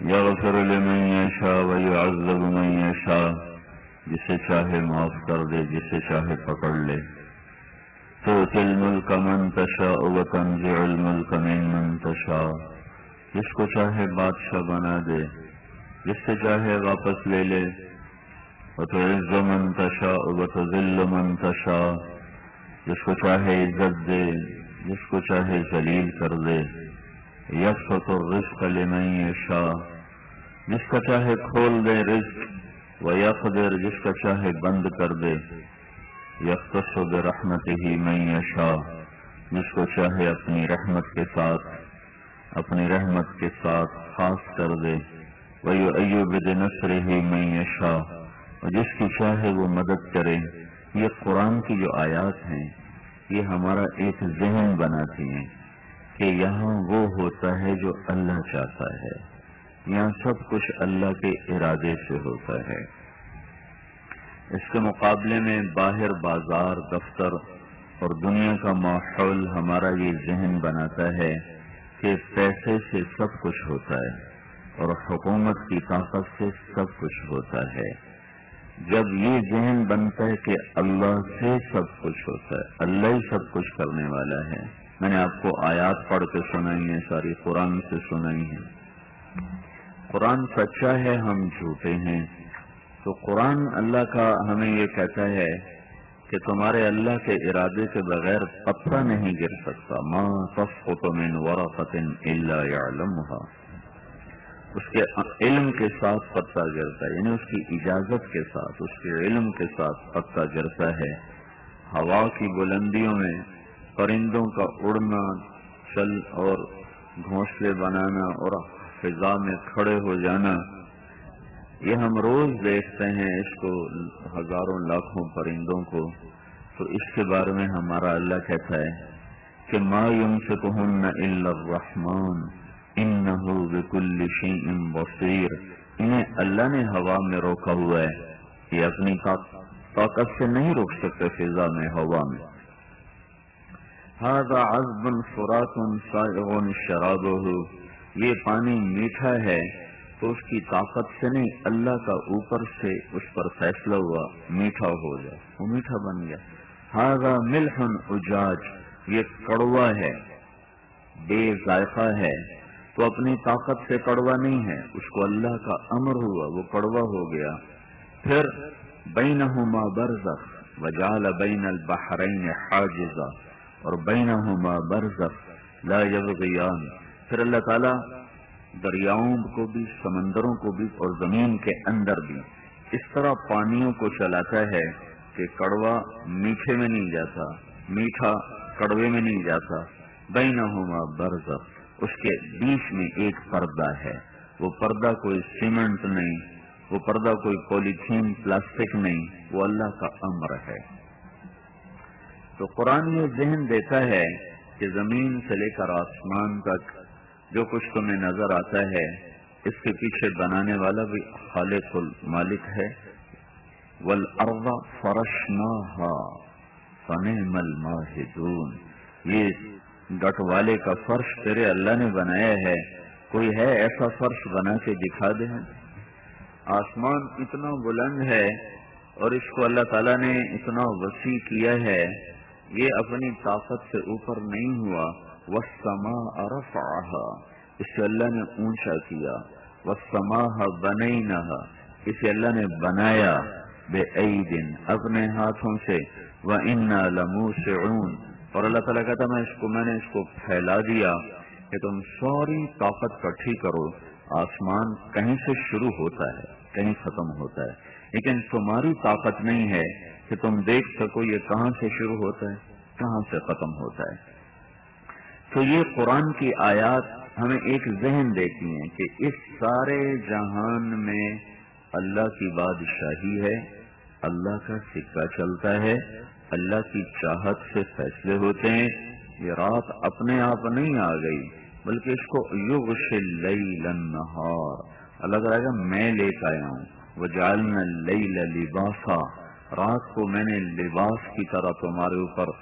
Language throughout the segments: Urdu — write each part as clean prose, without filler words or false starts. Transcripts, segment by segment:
یغفر لمن یشاء ویعذب من یشاء، جسے چاہے معاف کر دے، جسے چاہے پکڑ لے۔ تؤتی الملک من تشاء وتنزع الملک ممن تشاء، جس کو چاہے بادشاہ بنا دے، جس سے چاہے واپس لے لے۔ وتعز من تشاء وتذل من تشاء، جس کو چاہے عزت دے، جس کو چاہے ذلیل کر دے۔ یبسط الرزق لمن یشاء، جس کا چاہے کھول دے رزق، ویقدر، جس کا چاہے بند کر دے۔ یختص برحمتہ من یشاء، جس کو چاہے اپنی رحمت کے ساتھ خاص کر دے۔ ویؤید بنصرہ من یشاء، اور جس کی چاہے وہ مدد کرے۔ یہ قرآن کی جو آیات ہیں یہ ہمارا ایک ذہن بناتی ہیں کہ یہاں وہ ہوتا ہے جو اللہ چاہتا ہے، یہاں سب کچھ اللہ کے ارادے سے ہوتا ہے۔ اس کے مقابلے میں باہر بازار، دفتر اور دنیا کا ماحول ہمارا یہ ذہن بناتا ہے کہ پیسے سے سب کچھ ہوتا ہے اور حکومت کی طاقت سے سب کچھ ہوتا ہے۔ جب یہ ذہن بنتا ہے کہ اللہ سے سب کچھ ہوتا ہے، اللہ ہی سب کچھ کرنے والا ہے۔ میں نے آپ کو آیات پڑھ کے سنائی ہیں، ساری قرآن سے سنائی ہیں۔ قرآن سچا ہے، ہم جھوٹے ہیں۔ تو قرآن اللہ کا ہمیں یہ کہتا ہے کہ تمہارے اللہ کے ارادے کے بغیر پتا نہیں گر سکتا۔ ما تسقط من ورقۃ الا یعلمها، اس کے علم کے ساتھ پتا گرتا ہے، یعنی اس کی اجازت کے ساتھ، اس کے علم کے ساتھ پتا گرتا ہے۔ ہوا کی بلندیوں میں پرندوں کا اڑنا، چل اور گھونسلے بنانا اور فضا میں کھڑے ہو جانا، یہ ہم روز دیکھتے ہیں اس کو، ہزاروں لاکھوں پرندوں کو۔ تو اس کے بارے میں ہمارا اللہ کہتا ہے کہ ما یمسکہن الا الرحمن انہ بکل شیء بصیر، انہیں اللہ نے ہوا میں روکا ہوا ہے، یہ اپنی طاقت سے نہیں روک سکتے فضا میں، ہوا میں۔ ھذا عذب فرات سائغ شرابہ، یہ پانی میٹھا ہے تو اس کی طاقت سے نہیں، اللہ کا اوپر سے اس پر فیصلہ ہوا میٹھا ہو جائے، وہ میٹھا بن گیا۔ ھذا ملح اجاج، یہ کڑوا ہے، بے ذائقہ ہے، تو اپنی طاقت سے کڑوا نہیں ہے، اس کو اللہ کا امر ہوا، وہ کڑوا ہو گیا۔ پھر بینہما برزخ وجعل بین البحرین حاجزا، اور بینہما برزخ لا یبغیان، پھر اللہ تعالیٰ دریاؤں کو بھی، سمندروں کو بھی اور زمین کے اندر بھی اس طرح پانیوں کو چلاتا ہے کہ کڑوا میٹھے میں نہیں جاتا، میٹھا کڑوے میں نہیں جاتا۔ بینہما برزخ، اس کے بیچ میں ایک پردہ ہے، وہ پردہ کوئی سیمنٹ نہیں، وہ پردہ کوئی پولیتھین پلاسٹک نہیں، وہ اللہ کا امر ہے۔ تو قرآن یہ ذہن دیتا ہے کہ زمین سے لے کر آسمان تک جو کچھ تمہیں نظر آتا ہے، اس کے پیچھے بنانے والا بھی خالق المالک ہے۔ والارض فرشناها فنعم الماہدون، یہ گٹ والے کا فرش تیرے اللہ نے بنایا ہے، کوئی ہے ایسا فرش بنا کے دکھا دے؟ آسمان اتنا بلند ہے اور اس کو اللہ تعالیٰ نے اتنا وسیع کیا ہے، یہ اپنی طاقت سے اوپر نہیں ہوا۔ والسماء رفعها، اسے اللہ نے اونچا کیا۔ والسماء بنیناها، اسے اللہ نے بنایا بأید، اپنے ہاتھوں سے۔ وإنا لموسعون، اور اللہ تعالیٰ کہتا میں نے اس کو پھیلا دیا کہ تم ساری طاقت کٹھی کرو۔ آسمان کہیں سے شروع ہوتا ہے، کہیں ختم ہوتا ہے، لیکن تمہاری طاقت نہیں ہے کہ تم دیکھ سکو یہ کہاں سے شروع ہوتا ہے، کہاں سے ختم ہوتا ہے۔ تو یہ قرآن کی آیات ہمیں ایک ذہن دیتی ہیں کہ اس سارے جہان میں اللہ کی بادشاہی ہے، اللہ کا سکہ چلتا ہے، اللہ کی چاہت سے فیصلے ہوتے ہیں۔ یہ رات اپنے آپ نہیں آ گئی، بلکہ اس کو یغشی اللیل النہار، اللہ تعالیٰ کا میں لے کے آیا ہوں۔ وجعلنا اللیل لباسا، رات کو میں نے لباس کی طرح تمہارے اوپر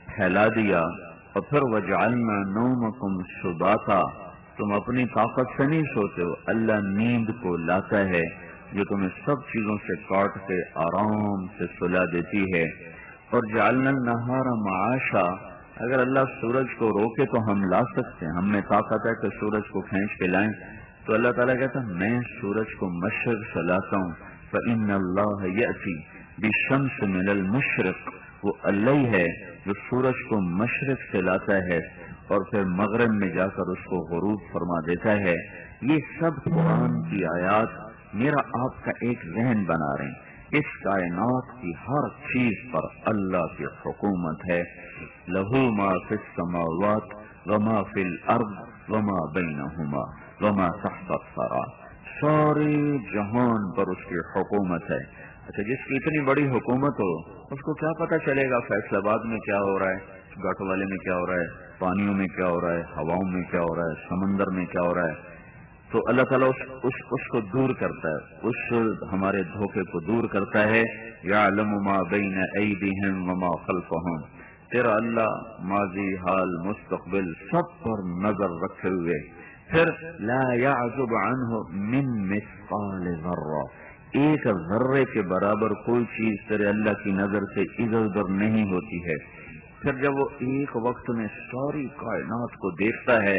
پھیلا دیا۔ اور پھر وجعلنا نومکم سباتا، تم اپنی طاقت سے نہیں سوتے ہو، اللہ نیند کو لاتا ہے جو تمہیں سب چیزوں سے کاٹ کے آرام سے سلا دیتی ہے۔ اور جعلنا النہار معاشا، اگر اللہ سورج کو روکے تو ہم لا سکتے ہیں، ہم میں طاقت ہے کہ سورج کو کھینچ کے لائیں، تو اللہ تعالیٰ کہتا ہے میں سورج کو مشرق سے لاتا ہوں، فإن اللہ یأتی بالشمس من المشرق، وہ اللہ ہی ہے جو سورج کو مشرق سے لاتا ہے اور پھر مغرب میں جا کر اس کو غروب فرما دیتا ہے۔ یہ سب قرآن کی آیات میرا آپ کا ایک ذہن بنا رہے ہیں۔ اس کائنات کی ہر چیز پر اللہ کی حکومت ہے۔ لہو ما فی السماوات وما فی الارض وما بینہما وما تحت الثری، سارے جہان پر اس کی حکومت ہے۔ اچھا، جس کی اتنی بڑی حکومت ہو اس کو کیا پتہ چلے گا فیصل آباد میں کیا ہو رہا ہے، گٹ والے میں کیا ہو رہا ہے، پانیوں میں کیا ہو رہا ہے، ہواؤں میں کیا ہو رہا ہے، سمندر میں کیا ہو رہا ہے؟ تو اللہ تعالیٰ اس کو دور کرتا ہے، اس ہمارے دھوکے کو دور کرتا ہے۔ یعلم ما بین ایدیہم وما خلفہم، تیرا اللہ ماضی حال مستقبل سب پر نظر رکھے ہوئے۔ پھر لا یعزب عنہ من مثقال ذرہ، ایک ذرے کے برابر کوئی چیز تیرے اللہ کی نظر سے ادھر ادھر نہیں ہوتی ہے۔ پھر جب وہ ایک وقت میں ساری کائنات کو دیکھتا ہے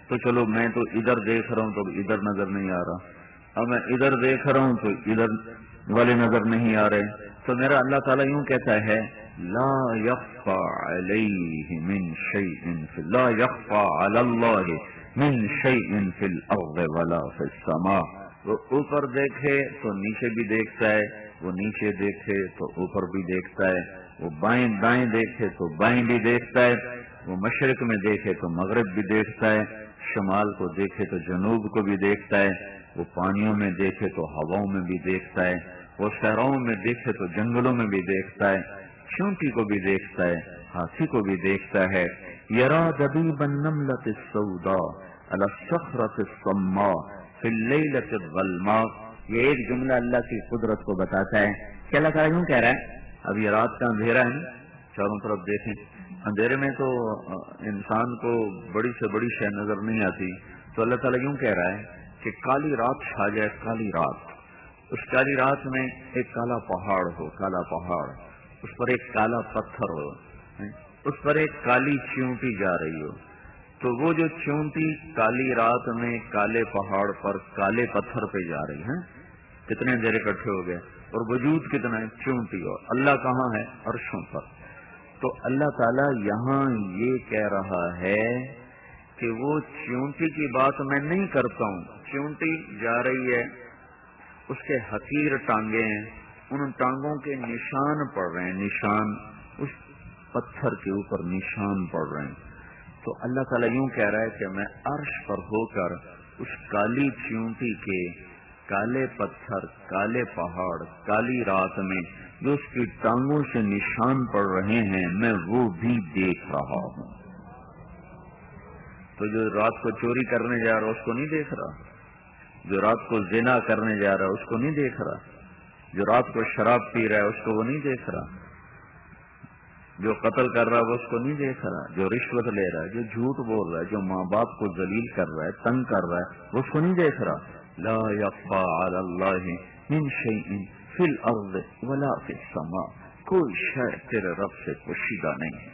تو چلو میں تو ادھر دیکھ رہا ہوں تو ادھر نظر نہیں آ رہا، اب میں ادھر دیکھ رہا ہوں تو ادھر والے نظر نہیں آ رہے، تو میرا اللہ تعالیٰ یوں کہتا ہے لا یخفى علیہ من شیء لا یخفى علی اللہ من شیء فی الارض ولا فی السماء، وہ اوپر دیکھے تو نیچے بھی دیکھتا ہے، وہ نیچے دیکھے تو اوپر بھی دیکھتا ہے، وہ بائیں دائیں دیکھے تو بائیں بھی دیکھتا ہے، وہ مشرق میں دیکھے تو مغرب بھی دیکھتا ہے، شمال کو دیکھے تو جنوب کو بھی دیکھتا ہے، وہ پانیوں میں دیکھے تو ہواؤں میں بھی دیکھتا ہے، وہ صحراؤں میں دیکھے تو جنگلوں میں بھی دیکھتا ہے، چونٹی کو بھی دیکھتا ہے، ہاتھی کو بھی دیکھتا ہے۔ یرا دبیب النملۃ السوداء علی الصخرۃ الصماء فی اللیلۃ الظلماء، یہ ایک جملہ اللہ کی قدرت کو بتاتا ہے کہ اللہ تعالیٰ یوں کہہ رہا ہے، اب یہ رات کا اندھیرا ہے، چاروں طرف دیکھیں، اندھیرے میں تو انسان کو بڑی سے بڑی شے نظر نہیں آتی، تو اللہ تعالیٰ یوں کہہ رہا ہے کہ کالی رات چھا جائے، کالی رات، اس کالی رات میں ایک کالا پہاڑ ہو، کالا پہاڑ، اس پر ایک کالا پتھر ہو، اس پر ایک کالی چیونٹی جا رہی ہو، تو وہ جو چیونٹی کالی رات میں کالے پہاڑ پر کالے پتھر پہ جا رہی ہے، کتنے اندھیرے اکٹھے ہو گئے، اور وجود کتنا ہے، چیونٹی، اور اللہ کہاں ہے، عرشوں پر۔ تو اللہ تعالیٰ یہاں یہ کہہ رہا ہے کہ وہ چیونٹی کی بات میں نہیں کرتا ہوں، چیونٹی جا رہی ہے، اس کے حقیر ٹانگیں ہیں، ان ٹانگوں کے نشان پڑ رہے ہیں، نشان اس پتھر کے اوپر نشان پڑ رہے ہیں، تو اللہ تعالیٰ یوں کہہ رہا ہے کہ میں عرش پر ہو کر اس کالی چیونٹی کے کالے پتھر، کالے پہاڑ، کالی رات میں جو اس کی ٹانگوں سے نشان پڑ رہے ہیں میں وہ بھی دیکھ رہا ہوں۔ تو جو رات کو چوری کرنے جا رہا اس کو نہیں دیکھ رہا، جو رات کو زنا کرنے جا رہا اس کو نہیں دیکھ رہا، جو رات کو شراب پی رہا ہے اس کو وہ نہیں دیکھ رہا، جو قتل کر رہا ہے وہ اس کو نہیں دیکھ رہا، جو رشوت لے رہا ہے، جو جھوٹ بول رہا ہے، جو ماں باپ کو ذلیل کر رہا ہے، تنگ کر رہا ہے، وہ اس کو نہیں دیکھ رہا۔ لا یخفی علی اللہ من شیء فی الارض ولا فی السماء، کوئی شے تیرے رب سے پوشیدہ نہیں ہے۔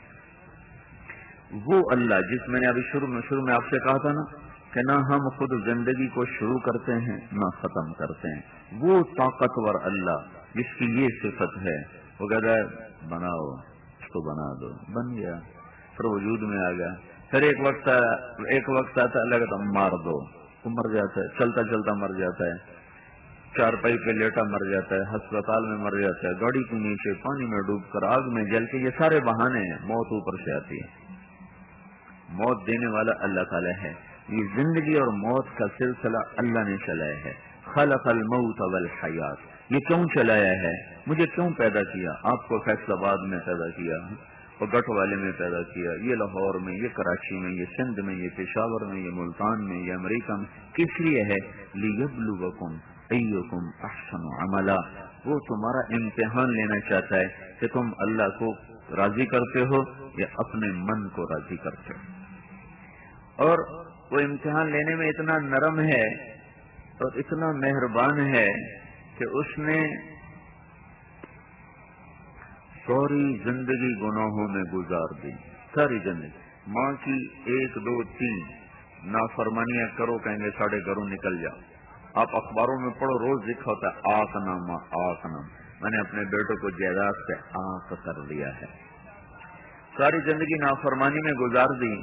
وہ اللہ جس میں نے ابھی شروع میں آپ سے کہا تھا نا کہ نہ ہم خود زندگی کو شروع کرتے ہیں نہ ختم کرتے ہیں، وہ طاقتور اللہ جس کی یہ صفت ہے، وہ کہتا ہے بناؤ، کو بنا دو، بن گیا، پھر وجود میں آ گیا، پھر ایک وقت آتا ہے اللہ کہتا مار دو، وہ مر جاتا ہے، چلتا چلتا مر جاتا ہے، چارپائی پہ لیٹا مر جاتا ہے، ہسپتال میں مر جاتا ہے، گاڑی کے نیچے پانی میں ڈوب کر آگ میں جل کے، یہ سارے بہانے ہیں، موت اوپر سے آتی ہے، موت دینے والا اللہ تعالی ہے۔ یہ زندگی اور موت کا سلسلہ اللہ نے چلایا ہے، خلق الموت والحیات، یہ کیوں چلایا ہے، مجھے کیوں پیدا کیا، آپ کو فیصل آباد میں پیدا کیا، اور گٹ والے میں پیدا کیا، یہ لاہور میں، یہ کراچی میں، یہ سندھ میں، یہ پشاور میں، یہ ملتان میں، یہ امریکہ میں، کس لیے ہے؟ لیبلوکم ایکم احسن عملا، وہ تمہارا امتحان لینا چاہتا ہے کہ تم اللہ کو راضی کرتے ہو یا اپنے من کو راضی کرتے ہو۔ اور وہ امتحان لینے میں اتنا نرم ہے اور اتنا مہربان ہے کہ اس نے ساری زندگی گناہوں میں گزار دی، ساری زندگی۔ ماں کی 1 2 3 نافرمانیاں کرو، کہیں گے ساڑھے گھروں نکل جا۔ آپ اخباروں میں پڑھو، روز لکھا ہوتا ہے آق نام آق نام، میں نے اپنے بیٹوں کو جائیداد سے آق کر دیا ہے۔ ساری زندگی نافرمانی میں گزار دی،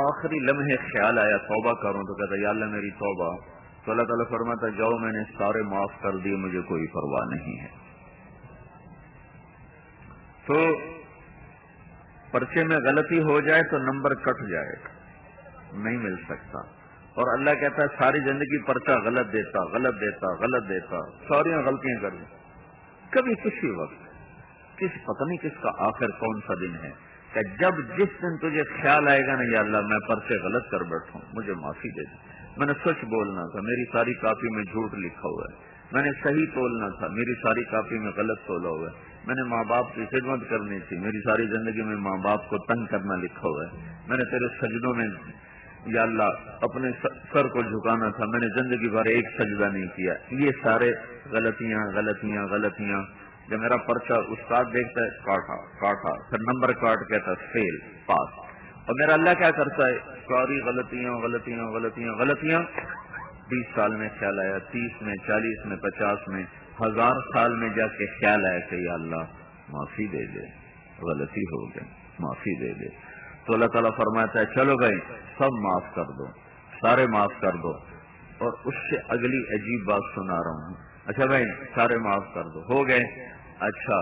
آخری لمحے خیال آیا توبہ کروں، تو کہتا یا اللہ میری توبہ، تو اللہ تعالیٰ فرماتا جاؤ میں نے سارے معاف کر دیے، مجھے کوئی پرواہ نہیں ہے۔ تو پرچے میں غلطی ہو جائے تو نمبر کٹ جائے گا، نہیں مل سکتا۔ اور اللہ کہتا ہے ساری زندگی پرچہ غلط دیتا غلط دیتا غلط دیتا، ساری غلطیاں کر دی، کبھی کسی وقت پتہ نہیں کس کا آخر کون سا دن ہے کہ جب جس دن تجھے خیال آئے گا نا یا اللہ میں پرچے غلط کر بیٹھا ہوں، مجھے معافی دے دے، میں نے سچ بولنا تھا میری ساری کاپی میں جھوٹ لکھا ہوا ہے، میں نے صحیح تولنا تھا میری ساری کاپی میں غلط تولا ہوا ہے، میں نے ماں باپ کی خدمت کرنی تھی میری ساری زندگی میں ماں باپ کو تنگ کرنا لکھا ہوا ہے، میں نے تیرے سجدوں میں یا اللہ اپنے سر کو جھکانا تھا، میں نے زندگی بھر ایک سجدہ نہیں کیا، یہ سارے غلطیاں غلطیاں غلطیاں۔ جب میرا پرچہ استاد دیکھتا ہے کاٹا کاٹا، پھر نمبر کاٹ کہتا ہے فیل پاس، اور میرا اللہ کیا کرتا ہے ساری غلطیاں غلطیاں غلطیاں غلطیاں۔ 20 سال میں خیال آیا، 30 میں 40 میں 50 میں 1000 سال میں جا کے خیال آیا کہ یا اللہ معافی دے دے، غلطی ہو گئی معافی دے دے، تو اللہ تعالیٰ فرماتا ہے چلو بھائی سب معاف کر دو، سارے معاف کر دو۔ اور اس سے اگلی عجیب بات سنا رہا ہوں، اچھا بھائی سارے معاف کر دو، ہو گئے، اچھا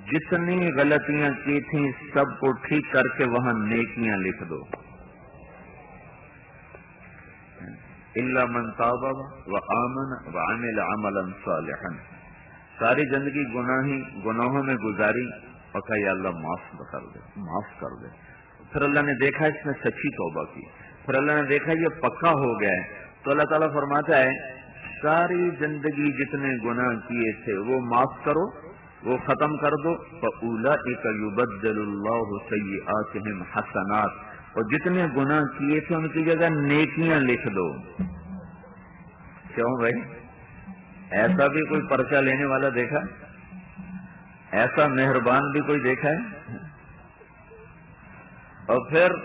جتنی غلطیاں کی تھیں سب کو ٹھیک کر کے وہاں نیکیاں لکھ دو، الا من تاب وآمن وعمل عملا صالحا۔ ساری زندگی گناہوں میں گزاری، اور کہا یا اللہ معاف کر دے معاف کر دے۔ پھر اللہ نے دیکھا اس نے سچی توبہ کی، پھر اللہ نے دیکھا یہ پکا ہو گیا ہے، تو اللہ تعالیٰ فرماتا ہے ساری زندگی جتنے گناہ کیے تھے وہ معاف کرو، وہ ختم کر دو، فَأُولَئِكَ يُبَدِّلُ اللَّهُ سَيِّئَاتِهِمْ حَسَنَاتٍ، اور جتنے گناہ کیے تھے ان کی جگہ نیکیاں لکھ دو۔ کیوں بھائی ایسا بھی کوئی پرچہ لینے والا دیکھا؟ ایسا مہربان بھی کوئی دیکھا ہے؟ اور پھر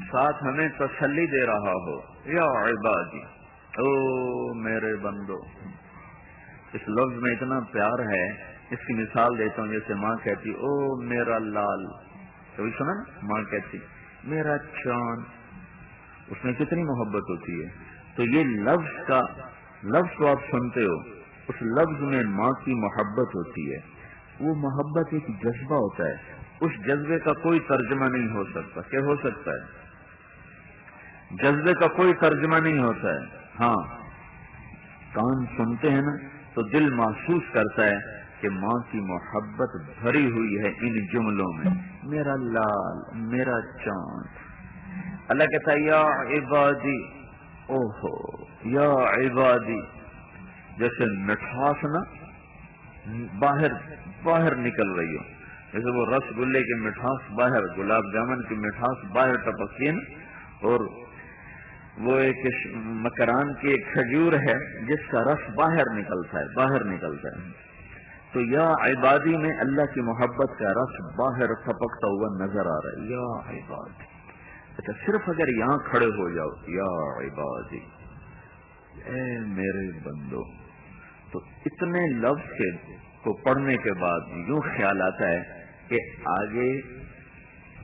ساتھ ہمیں تسلی دے رہا ہو یا عبادی، او میرے بندو۔ اس لفظ میں اتنا پیار ہے، اس کی مثال دیتا ہوں، جیسے ماں کہتی او میرا لال، کبھی سنا نا ماں کہتی میرا چاند، اس میں کتنی محبت ہوتی ہے۔ تو یہ لفظ کو آپ سنتے ہو، اس لفظ میں ماں کی محبت ہوتی ہے، وہ محبت ایک جذبہ ہوتا ہے، اس جذبے کا کوئی ترجمہ نہیں ہو سکتا۔ کیا ہو سکتا ہے؟ جذبے کا کوئی ترجمہ نہیں ہوتا ہے، ہاں کان سنتے ہیں نا تو دل محسوس کرتا ہے کہ ماں کی محبت بھری ہوئی ہے ان جملوں میں، میرا لال میرا چاند۔ اللہ کہتا ہے یا عبادی، اوہو یا عبادی، جیسے مٹھاس نا باہر نکل رہی ہو، جیسے وہ رس گلے کی مٹھاس باہر، گلاب جامن کی مٹھاس باہر ٹپکتی ہے نا، اور وہ ایک مکران کی ایک کھجور ہے جس کا رس باہر نکلتا ہے، تو یا عبادی میں اللہ کی محبت کا رس باہر ٹپکتا ہوا نظر آ رہا ہے، یا عبادی۔ اچھا صرف اگر یہاں کھڑے ہو جاؤ یا عبادی اے میرے بندو، تو اتنے لفظ کو پڑھنے کے بعد یوں خیال آتا ہے کہ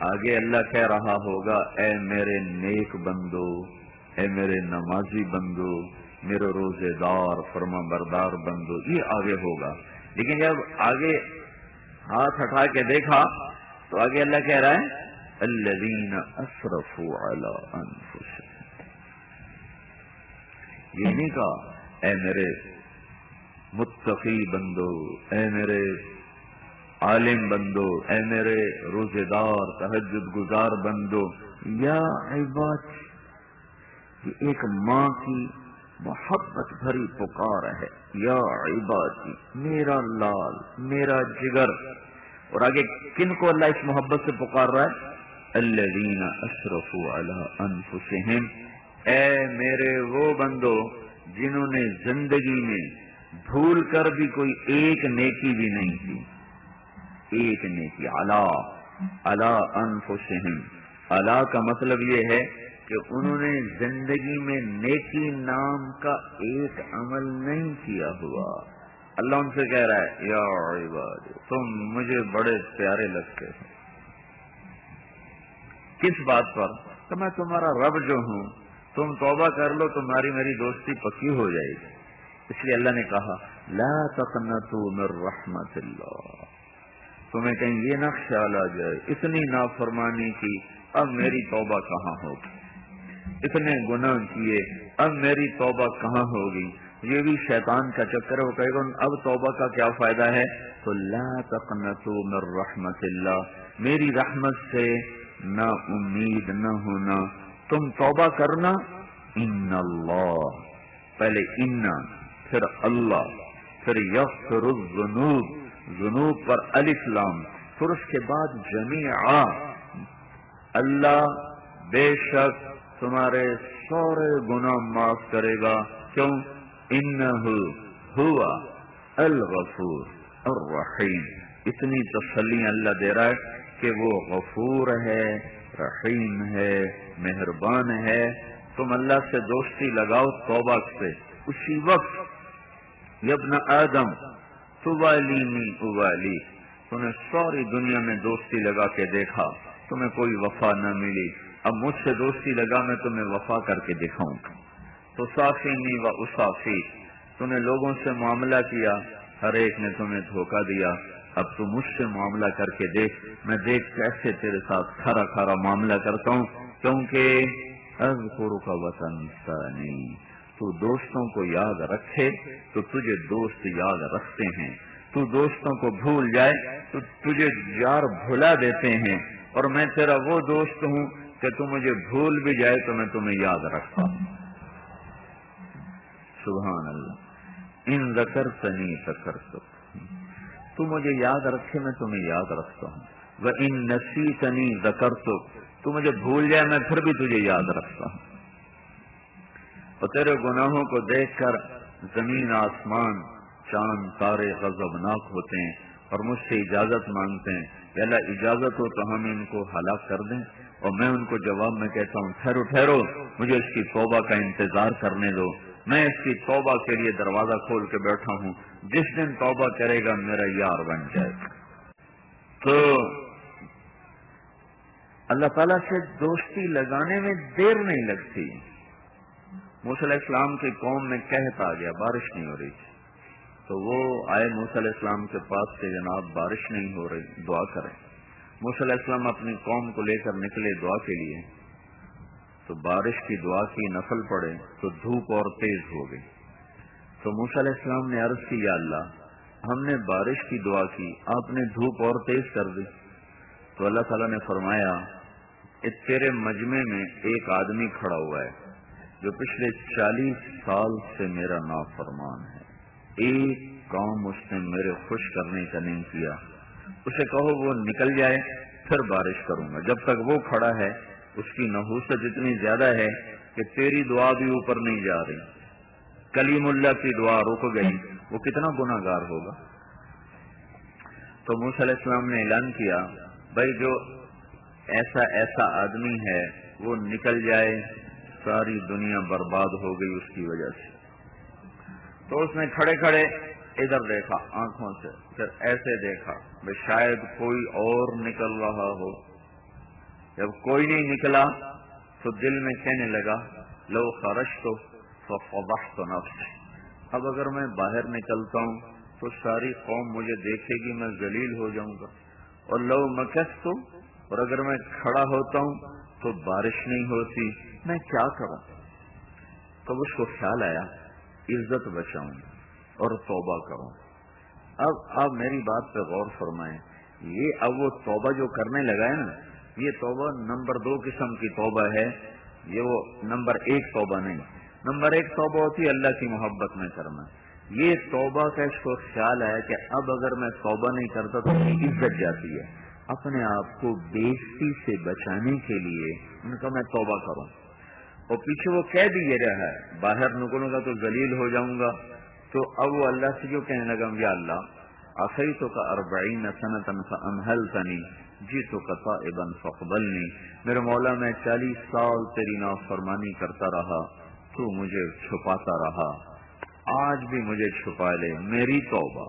آگے اللہ کہہ رہا ہوگا اے میرے نیک بندو، اے میرے نمازی بندو، میرے روزے دار فرما بردار بندو، یہ آگے ہوگا۔ لیکن جب آگے ہاتھ ہٹا کے دیکھا تو آگے اللہ کہہ رہا ہے الذین اسرفوا علی انفسہم، یہ نہیں کہا اے میرے متقی بندو، اے میرے عالم بندو، اے میرے روزے دار تہجد گزار بندو، یا عباد، یہ ایک ماں کی محبت بھری پکار ہے، یا عبادی میرا لال میرا جگر۔ اور آگے کن کو اللہ اس محبت سے پکار رہا ہے؟ الذین اسرفوا علی انفسہم، اے میرے وہ بندو جنہوں نے زندگی میں بھول کر بھی کوئی ایک نیکی بھی نہیں کی، ایک نیکی، علی انفسہم، علی کا مطلب یہ ہے کہ انہوں نے زندگی میں نیکی نام کا ایک عمل نہیں کیا ہوا۔ اللہ ان سے کہہ رہا ہے یا عباد تم مجھے بڑے پیارے لگتے ہو، کس بات پر؟ کہ میں تمہارا رب جو ہوں، تم توبہ کر لو تمہاری میری دوستی پکی ہو جائے گی۔ اس لیے اللہ نے کہا لا تقنطوا من رحمت اللہ، تمہیں کہیں یہ نہ خیال آ جائے اتنی نافرمانی کی اب میری توبہ کہاں ہوگی، اتنے گناہ کیے اب میری توبہ کہاں ہوگی۔ یہ بھی شیطان کا چکر ہے، وہ کہے گا اب توبہ کا کیا فائدہ ہے؟ تو لا تقنطوا من رحمت اللہ، میری رحمت سے نا امید نہ ہونا، تم توبہ کرنا۔ ان اللہ، پہلے ان، پھر اللہ، پھر یغفر الذنوب، ذنوب پر الف لام، پھر اس کے بعد جمیعا، اللہ بے شک تمہارے سارے گناہ معاف کرے گا۔ کیوں؟ انہ ہوا الغفور الرحیم، اتنی تسلی اللہ دے رہا ہے کہ وہ غفور ہے، رحیم ہے، مہربان ہے۔ تم اللہ سے دوستی لگاؤ توبہ سے، اسی وقت یا ابن آدم تبالینی ابالی، تمہیں ساری دنیا میں دوستی لگا کے دیکھا، تمہیں کوئی وفا نہ ملی، اب مجھ سے دوستی لگا میں تمہیں وفا کر کے دکھاؤں گا۔ تو صافینی و اصافی، تمہیں لوگوں سے معاملہ کیا، ہر ایک نے تمہیں دھوکہ دیا، اب تو مجھ سے معاملہ کر کے دیکھ، میں دیکھ کیسے تیرے ساتھ کھرا کھرا معاملہ کرتا ہوں، کیونکہ اذکرک وتنسانی، تو دوستوں کو یاد رکھے تو تجھے دوست یاد رکھتے ہیں، تو دوستوں کو بھول جائے تو تجھے یار بھلا دیتے ہیں، اور میں تیرا وہ دوست ہوں کہ تو مجھے بھول بھی جائے تو میں تمہیں یاد رکھتا ہوں۔ سبحان اللہ، ان ذکرتنی ذکرتک، تو مجھے یاد رکھے میں تمہیں یاد رکھتا ہوں، وَإِن نَسِيتَنِي ذَكَرْتُكَ، تو مجھے بھول جائے میں پھر بھی تجھے یاد رکھتا ہوں۔ اور تیرے گناہوں کو دیکھ کر زمین آسمان چاند تارے غضبناک ہوتے ہیں اور مجھ سے اجازت مانگتے ہیں کہ اللہ اجازت ہو تو ہم ان کو ہلاک کر دیں، اور میں ان کو جواب میں کہتا ہوں ٹھہرو ٹھہرو، مجھے اس کی توبہ کا انتظار کرنے دو، میں اس کی توبہ کے لیے دروازہ کھول کے بیٹھا ہوں، جس دن توبہ کرے گا میرا یار بن جائے گا۔ تو اللہ تعالیٰ سے دوستی لگانے میں دیر نہیں لگتی۔ موسیٰ علیہ السلام کی قوم میں قحط آ گیا، بارش نہیں ہو رہی تھی، تو وہ آئے موسیٰ علیہ السلام کے پاس کہ جناب بارش نہیں ہو رہی، دعا کریں۔ موسیٰ علیہ السلام اپنی قوم کو لے کر نکلے دعا کے لیے، تو بارش کی دعا کی، نفل پڑے تو دھوپ اور تیز ہو گئی۔ تو موسیٰ علیہ السلام نے عرض کی یا اللہ ہم نے بارش کی دعا کی، آپ نے دھوپ اور تیز کر دی۔ تو اللہ تعالیٰ نے فرمایا تیرے مجمع میں ایک آدمی کھڑا ہوا ہے جو پچھلے 40 سال سے میرا نافرمان ہے، ایک کام اس نے میرے خوش کرنے کا نہیں کیا، اسے کہو وہ نکل جائے پھر بارش کروں گا۔ جب تک وہ کھڑا ہے اس کی نحوست اتنی زیادہ ہے کہ تیری دعا بھی اوپر نہیں جا رہی، کلیم اللہ کی دعا رک گئی، وہ کتنا گناہ گار ہوگا۔ تو موسیٰ علیہ السلام نے اعلان کیا بھائی جو ایسا آدمی ہے وہ نکل جائے، ساری دنیا برباد ہو گئی اس کی وجہ سے۔ تو اس نے کھڑے کھڑے ادھر دیکھا آنکھوں سے، پھر ایسے دیکھا شاید کوئی اور نکل رہا ہو۔ جب کوئی نہیں نکلا تو دل میں کہنے لگا لو خرجت ففضحت نفسی، اب اگر میں باہر نکلتا ہوں تو ساری قوم مجھے دیکھے گی، میں ذلیل ہو جاؤں گا، اور لو مکثت، اور اگر میں کھڑا ہوتا ہوں تو بارش نہیں ہوتی، میں کیا کروں؟ تب اس کو خیال آیا عزت بچاؤں اور توبہ کروں۔ اب آپ میری بات پہ غور فرمائیں، یہ اب وہ توبہ جو کرنے لگا ہے نا، یہ توبہ نمبر 2 قسم کی توبہ ہے، یہ وہ نمبر 1 توبہ نہیں۔ نمبر 1 توبہ ہوتی ہے اللہ کی محبت میں کرنا، یہ توبہ کا اس کو خیال ہے کہ اب اگر میں توبہ نہیں کرتا تو میری عزت جاتی ہے، اپنے آپ کو بےعزتی سے بچانے کے لیے ان کا میں توبہ کروں۔ اور پیچھے وہ کہہ بھی یہ رہا ہے باہر نکلوں گا تو ذلیل ہو جاؤں گا. تو اب وہ اللہ سے جو کہنے لگا یا اللہ عصیتک 40 سنۃ فامهلتنی جئتک تائبا فاقبلنی، میرے مولا میں 40 سال تیری نافرمانی کرتا رہا، تو مجھے چھپاتا رہا، آج بھی مجھے چھپا لے، میری توبہ،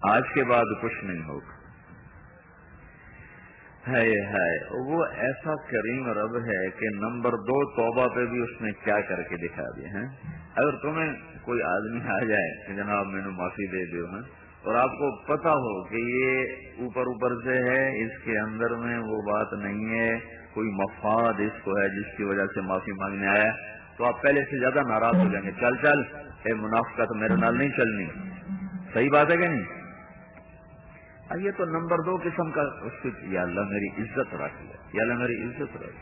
آج کے بعد کچھ نہیں ہوگا. ہے وہ ایسا کریم رب ہے کہ نمبر 2 توبہ پہ بھی اس نے کیا کر کے دکھا دیا ہے. اگر تمہیں کوئی آدمی آ جائے کہ جناب میں نے معافی دے دیو ہے اور آپ کو پتا ہو کہ یہ اوپر سے ہے، اس کے اندر میں وہ بات نہیں ہے، کوئی مفاد اس کو ہے جس کی وجہ سے معافی مانگنے آیا، تو آپ پہلے سے زیادہ ناراض ہو جائیں گے. چل اے منافقت میرے نال نہیں چلنی. صحیح بات ہے کہ نہیں؟ یہ تو نمبر 2 قسم کا اس کو یا اللہ میری عزت رکھ لے، یا اللہ میری عزت رکھ.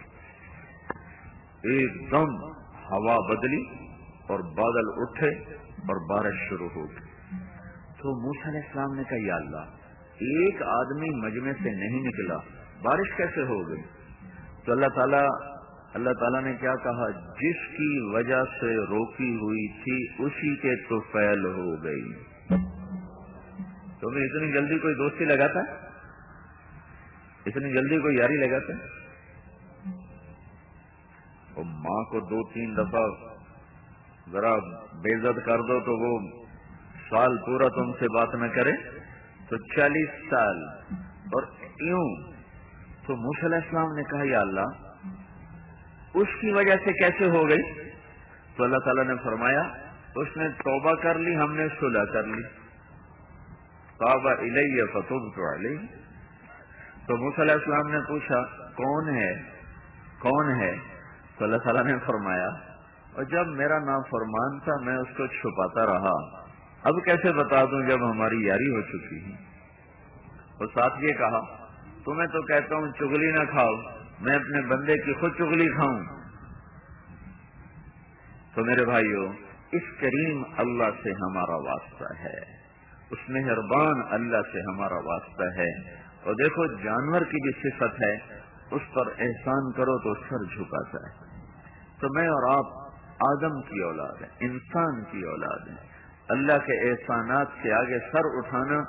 ایک دم ہوا بدلی اور بادل اٹھے اور بارش شروع ہو گئی. تو موسیٰ علیہ السلام نے کہا یا اللہ ایک آدمی مجمع سے نہیں نکلا، بارش کیسے ہو گئی؟ تو اللہ تعالیٰ نے کیا کہا، جس کی وجہ سے روکی ہوئی تھی اسی کے طفیل ہو گئی. تمہیں اتنی جلدی کوئی دوستی لگاتا ہے؟ اتنی جلدی کوئی یاری لگاتا ہے؟ اور ماں کو 2-3 دفعہ ذرا بے عزت کر دو تو وہ سال پورا تم سے بات نہ کرے، تو 40 سال اور یوں. تو موسیٰ علیہ السلام نے کہا یا اللہ اس کی وجہ سے کیسے ہو گئی؟ تو اللہ تعالیٰ نے فرمایا اس نے توبہ کر لی، ہم نے صلح کر لی. تاب الی فتبت علیہ. تو موسیٰ علیہ السلام نے پوچھا کون ہے؟ تو اللہ تعالیٰ نے فرمایا اور جب میرا نافرمان تھا میں اس کو چھپاتا رہا، اب کیسے بتا دوں جب ہماری یاری ہو چکی ہے. اور ساتھ یہ کہا تمہیں تو کہتا ہوں چغلی نہ کھاؤ، میں اپنے بندے کی خود چغلی کھاؤں. تو میرے بھائیو اس کریم اللہ سے ہمارا واسطہ ہے، اس مہربان اللہ سے ہمارا واسطہ ہے. اور دیکھو جانور کی بھی صفت ہے، اس پر احسان کرو تو سر جھکاتا ہے. تو میں اور آپ آدم کی اولاد ہیں، انسان کی اولاد ہیں. اللہ کے احسانات کے آگے سر اٹھانا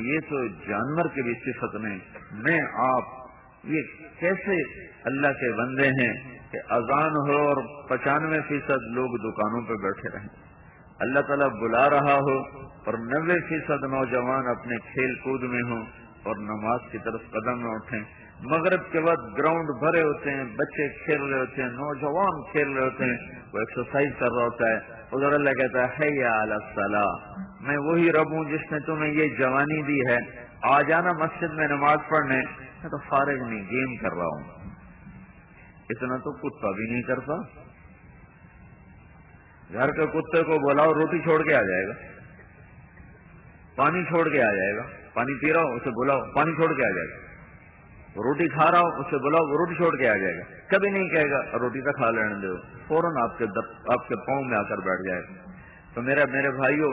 یہ تو جانور کی بھی صفت نہیں. میں آپ یہ کیسے اللہ کے بندے ہیں کہ اذان ہو اور 95% لوگ دکانوں پہ بیٹھے رہیں، اللہ تعالیٰ بلا رہا ہو اور 90% نوجوان اپنے کھیل کود میں ہوں اور نماز کی طرف قدم نہ اٹھیں. مغرب کے وقت گراؤنڈ بھرے ہوتے ہیں، بچے کھیل رہے ہوتے ہیں، نوجوان کھیل رہے ہوتے ہیں، وہ ایکسرسائز کر رہا ہوتا ہے. ادھر اللہ کہتا ہے حی علی الصلاۃ، میں وہی رب ہوں جس نے تمہیں یہ جوانی دی ہے، آ جانا مسجد میں نماز پڑھنے. میں تو فارغ نہیں، گیم کر رہا ہوں. اتنا تو کتا بھی نہیں کرتا. گھر کے کتے کو بلاؤ روٹی چھوڑ کے آ جائے گا، پانی چھوڑ کے آ جائے گا. پانی پی رہا ہو اسے بلاؤ پانی چھوڑ کے آ جائے گا. روٹی کھا رہا ہو اسے بلاؤ وہ روٹی چھوڑ کے آ جائے گا. کبھی نہیں کہے گا روٹی تو کھا لینے دو، فوراً آپ کے پاؤں میں آ کر بیٹھ جائے گا. تو میرے بھائیوں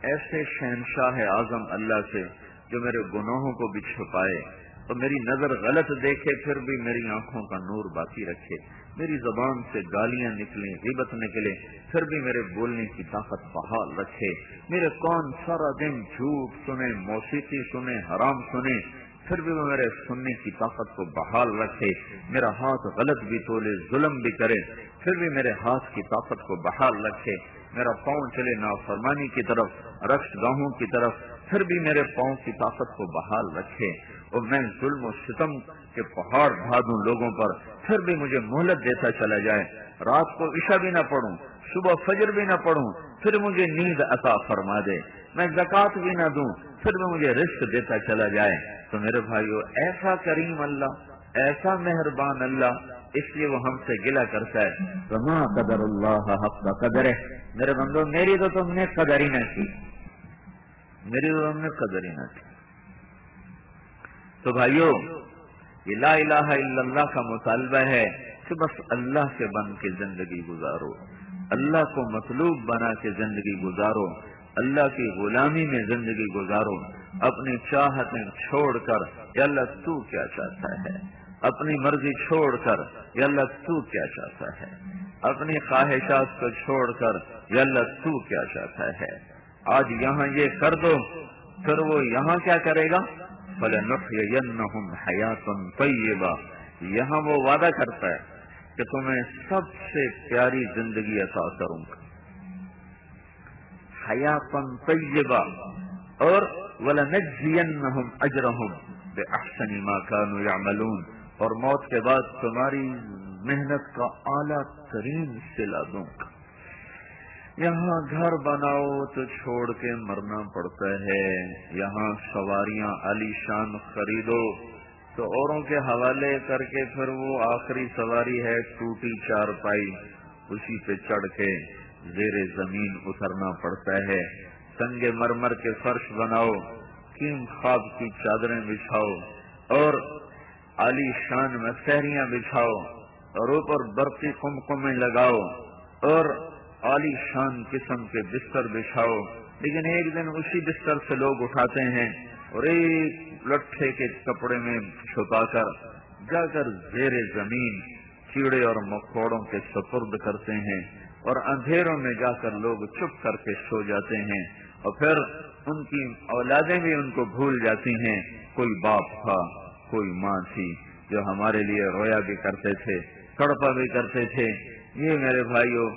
ایسے شہنشاہ اعظم اللہ سے جو میرے گناہوں کو بھی چھپائے اور میری نظر غلط دیکھے پھر بھی میری آنکھوں کا نور باقی رکھے، میری زبان سے گالیاں نکلیں، غیبت نکلے پھر بھی میرے بولنے کی طاقت بحال رکھے، میرے کان سارا دن جھوٹ سنے، موسیقی سنے، حرام سنے پھر بھی وہ میرے سننے کی طاقت کو بحال رکھے، میرا ہاتھ غلط بھی تولے ظلم بھی کرے پھر بھی میرے ہاتھ کی طاقت کو بحال رکھے، میرا پاؤں چلے نافرمانی کی طرف، رقص گاہوں کی طرف پھر بھی میرے پاؤں کی طاقت کو بحال رکھے، اور میں ظلم و ستم کے پہاڑ ڈھا دوں لوگوں پر پھر بھی مجھے مہلت دیتا چلا جائے، رات کو عشاء بھی نہ پڑھوں، صبح فجر بھی نہ پڑھوں پھر مجھے نیند عطا فرما دے، میں زکوٰۃ بھی نہ دوں پھر بھی مجھے رزق دیتا چلا جائے. تو میرے بھائیو ایسا کریم اللہ، ایسا مہربان اللہ، اس لیے وہ ہم سے گلہ کرتا ہے وما قدر اللہ حق قدرہ. میرے بندو میری تو تم نے قدر ہی نہ کی، میری تو تم نے قدر ہی نہ کی. تو بھائیو یہ لا الہ الا اللہ کا مطالبہ ہے کہ بس اللہ کے بن کے زندگی گزارو، اللہ کو مطلوب بنا کے زندگی گزارو، اللہ کی غلامی میں زندگی گزارو، اپنی چاہتیں چھوڑ کر یا اللہ تو کیا چاہتا ہے، اپنی مرضی چھوڑ کر یا اللہ تو کیا چاہتا ہے، اپنی خواہشات کو چھوڑ کر یا اللہ تو کیا چاہتا ہے، آج یہاں یہ کر دو، پھر وہ یہاں کیا کرے گا؟ فَلَنُحْيِيَنَّهُمْ حَيَاةً طَيِّبَةً، یہاں وہ وعدہ کرتا ہے کہ تمہیں سب سے پیاری زندگی عطا کروں گا، حَيَاةً طَيِّبَةً، اور وَلَنَجْزِيَنَّهُمْ أَجْرَهُمْ بِأَحْسَنِ مَا كَانُوا يَعْمَلُونَ، اور موت کے بعد تمہاری محنت کا اعلیٰ ترین صلہ دوں گا۔ یہاں گھر بناؤ تو چھوڑ کے مرنا پڑتا ہے، یہاں سواریاں عالی شان خریدو تو اوروں کے حوالے کر کے پھر وہ آخری سواری ہے ٹوٹی چارپائی، اسی پہ چڑھ کے زیر زمین اترنا پڑتا ہے۔ سنگ مرمر کے فرش بناؤ، کیم خواب کی چادریں بچھاؤ اور عالی شان میں سہریاں بچھاؤ اور اوپر برقی قمقمیں لگاؤ اور عالی شان قسم کے بستر بچھاؤ، لیکن ایک دن اسی بستر سے لوگ اٹھاتے ہیں اور ایک لٹھے کے کپڑے میں چھپا کر جا کر زیر زمین کیڑے اور مکوڑوں کے سپرد کرتے ہیں، اور اندھیروں میں جا کر لوگ چپ کر کے سو جاتے ہیں، اور پھر ان کی اولادیں بھی ان کو بھول جاتی ہیں۔ کوئی باپ تھا، کوئی ماں تھی جو ہمارے لیے رویا بھی کرتے تھے، تڑپا بھی کرتے تھے۔ یہ میرے بھائیوں،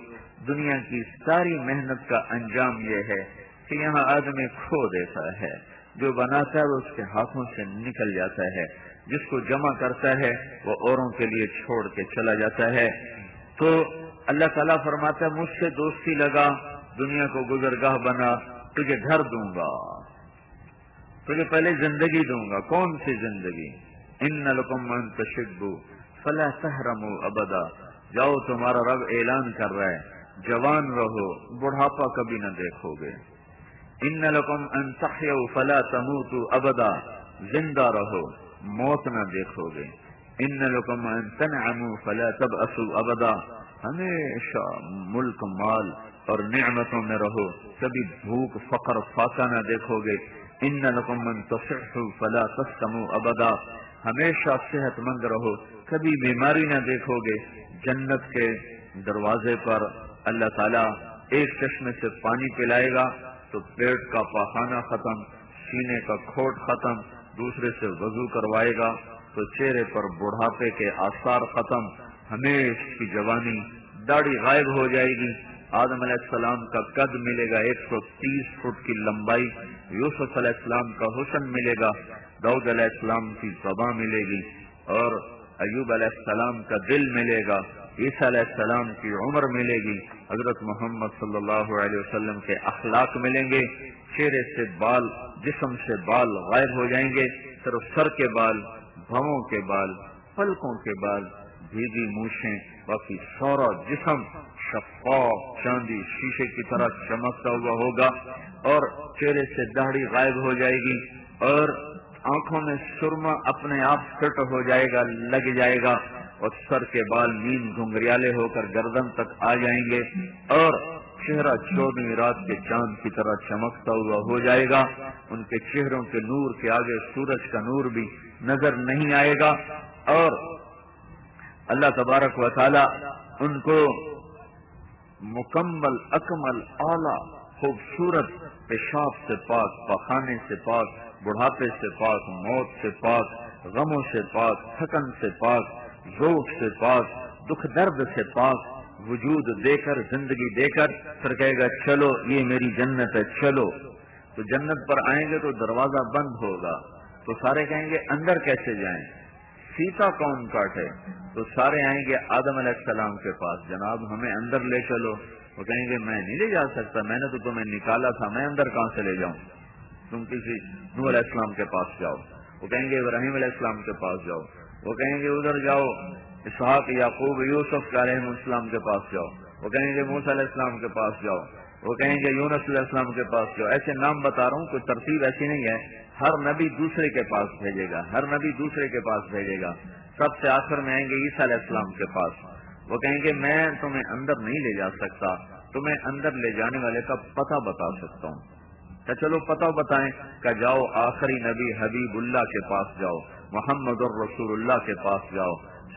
دنیا کی ساری محنت کا انجام یہ ہے کہ یہاں آدمی کھو دیتا ہے، جو بناتا ہے وہ اس کے ہاتھوں سے نکل جاتا ہے، جس کو جمع کرتا ہے وہ اوروں کے لیے چھوڑ کے چلا جاتا ہے۔ تو اللہ تعالیٰ فرماتا ہے مجھ سے دوستی لگا، دنیا کو گزرگاہ بنا، تجھے گھر دوں گا، تجھے پہلے زندگی دوں گا۔ کون سی زندگی؟ ان لکم ان تشبوا فلا تحرموا ابدا، جاؤ تمہارا رب اعلان کر رہا ہے جوان رہو، بڑھاپا کبھی نہ دیکھو گے۔ ان لکم ان تحیوا فلا تموتوا ابدا، زندہ رہو، موت نہ دیکھو گے۔ ان لکم ان تنعموا فلا تبأسوا ابدا، ہمیشہ ملک مال اور نعمتوں میں رہو، کبھی بھوک فقر فاقہ نہ دیکھو گے۔ ان لکم ان تصحوا فلا تسقموا ابدا، ہمیشہ صحت مند رہو، کبھی بیماری نہ دیکھو گے۔ جنت کے دروازے پر اللہ تعالیٰ ایک چشمے سے پانی پلائے گا تو پیٹ کا پاخانہ ختم، سینے کا کھوٹ ختم، دوسرے سے وضو کروائے گا تو چہرے پر بڑھاپے کے آثار ختم، ہمیشہ کی جوانی، داڑھی غائب ہو جائے گی۔ آدم علیہ السلام کا قد ملے گا 130 فٹ کی لمبائی، یوسف علیہ السلام کا حسن ملے گا، داؤد علیہ السلام کی زبان ملے گی، اور ایوب علیہ السلام کا دل ملے گا، عیسیٰ علیہ السلام کی عمر ملے گی، حضرت محمد صلی اللہ علیہ وسلم کے اخلاق ملیں گے۔ چہرے سے بال، جسم سے بال غائب ہو جائیں گے، صرف سر کے بال، بھووں کے بال، پلکوں کے بال، بھیگی مونچھیں، باقی سارا جسم شفاف چاندی شیشے کی طرح چمکتا ہوا ہوگا، اور چہرے سے داڑھی غائب ہو جائے گی، اور آنکھوں میں سرما اپنے آپ فٹ ہو جائے گا، لگ جائے گا، اور سر کے بال نیم گھنگریالے ہو کر گردن تک آ جائیں گے، اور چہرہ 14ویں رات کے چاند کی طرح چمکتا ہوا ہو جائے گا۔ ان کے چہروں کے نور کے آگے سورج کا نور بھی نظر نہیں آئے گا، اور اللہ تبارک و تعالی ان کو مکمل اکمل اعلیٰ خوبصورت پیشاب سے پاک، پخانے سے پاک، بڑھاپے سے پاک، موت سے پاک، غموں سے پاک، تھکن سے پاک، ذوق سے پاک، دکھ درد سے پاک وجود دے کر، زندگی دے کر، پھر کہے گا چلو یہ میری جنت ہے، چلو۔ تو جنت پر آئیں گے تو دروازہ بند ہوگا، تو سارے کہیں گے اندر کیسے جائیں، سیتا کون کاٹے؟ تو سارے آئیں گے آدم علیہ السلام کے پاس، جناب ہمیں اندر لے چلو۔ وہ کہیں گے میں نہیں لے جا سکتا، میں نے تو تمہیں نکالا تھا، میں اندر کہاں سے لے جاؤں؟ تم کسی نوح علیہ السلام کے پاس جاؤ۔ وہ کہیں گے ابراہیم علیہ السلام کے پاس جاؤ۔ وہ کہیں گے ادھر جاؤ، اسحاق، یعقوب، یوسف علیہ السلام کے پاس جاؤ۔ وہ کہیں گے موسیٰ علیہ السلام کے پاس جاؤ۔ وہ کہیں گے یونس علیہ السلام کے پاس جاؤ۔ ایسے نام بتا رہا ہوں، کوئی ترتیب ایسی نہیں ہے، ہر نبی دوسرے کے پاس بھیجے گا، ہر نبی دوسرے کے پاس بھیجے گا۔ سب سے آخر میں آئیں گے عیسیٰ علیہ السلام کے پاس۔ وہ کہیں گے میں تمہیں اندر نہیں لے جا سکتا، تمہیں اندر لے جانے والے کا پتہ بتا سکتا ہوں۔ کہ چلو پتہ بتائیں، کہ جاؤ آخری نبی حبیب اللہ کے پاس جاؤ، محمد الرسول اللہ کے پاس جاؤ،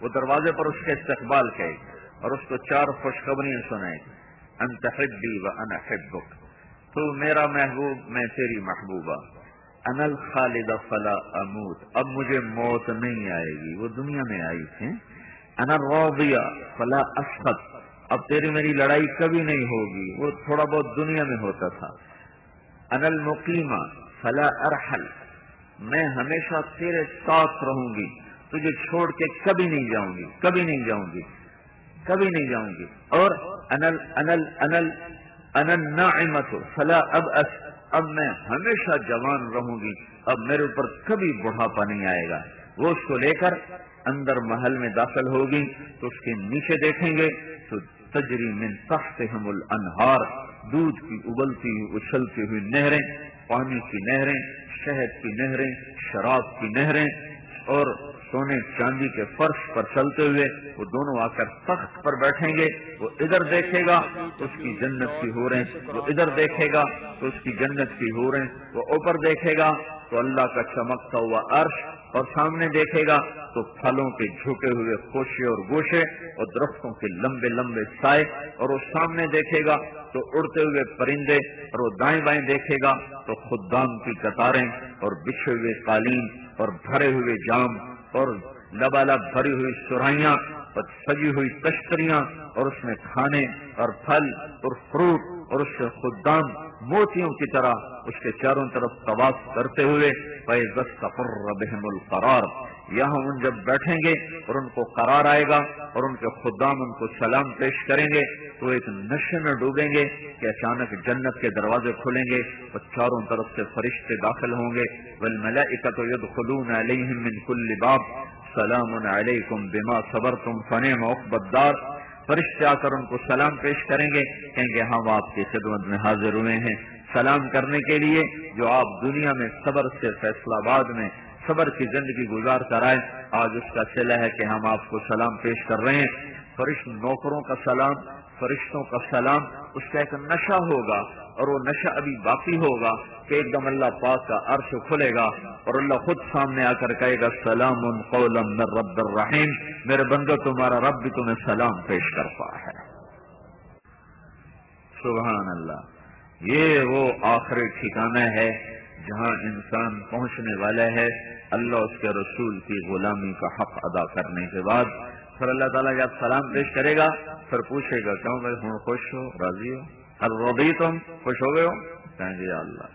وہ دروازے پر اس کے استقبال کرے اور اس کو 4 خوشخبریاں سنائے. انت حبی و انا حبک، تو میرا محبوب میں تیری محبوبہ. انا الخالد فلا اموت، اب مجھے موت نہیں آئے گی، وہ دنیا میں آئی تھی. انا الراضیہ فلا اسخط، اب تیری میری لڑائی کبھی نہیں ہوگی، وہ تھوڑا بہت دنیا میں ہوتا تھا. انا المقیمہ فلا ارحل، میں ہمیشہ تیرے ساتھ رہوں گی، تجھے چھوڑ کے کبھی نہیں جاؤں گی، کبھی نہیں جاؤں گی، کبھی نہیں جاؤں گی. اور انا الناعمۃ فلا ابأس، اب میں ہمیشہ جوان رہوں گی، اب میرے اوپر کبھی بڑھاپا نہیں آئے گا. وہ اس کو لے کر اندر محل میں داخل ہوگی تو اس کے نیچے دیکھیں گے تو تجری من تحتہم الانہار، دودھ کی ابلتی ہوئی اچھلتی ہوئی نہریں، پانی کی نہریں، شہد کی نہریں، شراب کی نہریں، اور سونے چاندی کے فرش پر چلتے ہوئے وہ دونوں آ کر تخت پر بیٹھیں گے. وہ ادھر دیکھے گا تو اس کی جنت کی حوریں، وہ ادھر دیکھے گا تو اس کی جنت کی حوریں، وہ اوپر دیکھے گا تو اللہ کا چمکتا ہوا عرش، اور سامنے دیکھے گا تو پھلوں کے جھکے ہوئے خوشے اور گوشے اور درختوں کے لمبے لمبے سائے، اور وہ سامنے دیکھے گا تو اڑتے ہوئے پرندے، اور وہ دائیں بائیں دیکھے گا تو خدام کی قطاریں اور بچھے ہوئے قالین اور بھرے ہوئے جام اور لبالب بھری ہوئی سرائیاں اور سجی ہوئی تشتریاں، اور اس میں کھانے اور پھل اور فروٹ، اور اس سے خدام موتیوں کی طرح اس کے چاروں طرف طواف کرتے ہوئے. فَإِذَا اسْتَقَرَّ بِهِمُ الْقَرَارُ، یہاں ان جب بیٹھیں گے اور ان کو قرار آئے گا اور ان کے خدام ان کو سلام پیش کریں گے تو ایک نشے میں ڈوبیں گے کہ اچانک جنت کے دروازے کھلیں گے اور چاروں طرف سے فرشتے داخل ہوں گے. وَالْمَلَائِكَةُ يَدْخُلُونَ عَلَيْهِم مِّن كُلِّ بَابٍ سَلَامٌ عَلَيْكُمْ بِمَا صَبَرْتُمْ فَنِعْمَ عُقْبَى الدَّارِ. فرشتے آ کر ان کو سلام پیش کریں گے، کہیں گے ہم آپ کی خدمت میں حاضر ہوئے ہیں سلام کرنے کے لیے، جو آپ دنیا میں صبر سے فیصلہ آباد میں صبر کی زندگی گزار کر آئے، آج اس کا صلہ ہے کہ ہم آپ کو سلام پیش کر رہے ہیں. فرشت نوکروں کا سلام، فرشتوں کا سلام، اس کا ایک نشہ ہوگا، اور وہ نشہ ابھی باقی ہوگا کہ ایک دم اللہ پاک کا عرش کھلے گا اور اللہ خود سامنے آ کر کہے گا سلام قولا من رب الرحیم، میرے بندو تمہارا رب بھی تمہیں سلام پیش کرتا ہے. سبحان اللہ. یہ وہ آخری ٹھکانہ ہے جہاں انسان پہنچنے والا ہے اللہ اس کے رسول کی غلامی کا حق ادا کرنے کے بعد. پھر اللہ تعالیٰ جب سلام پیش کرے گا پھر پوچھے گا کیوں بھائی ہوں خوش ہو، راضی ہو، ہر رضیتم، خوش ہو گئے ہو؟ کہیں گے یا اللہ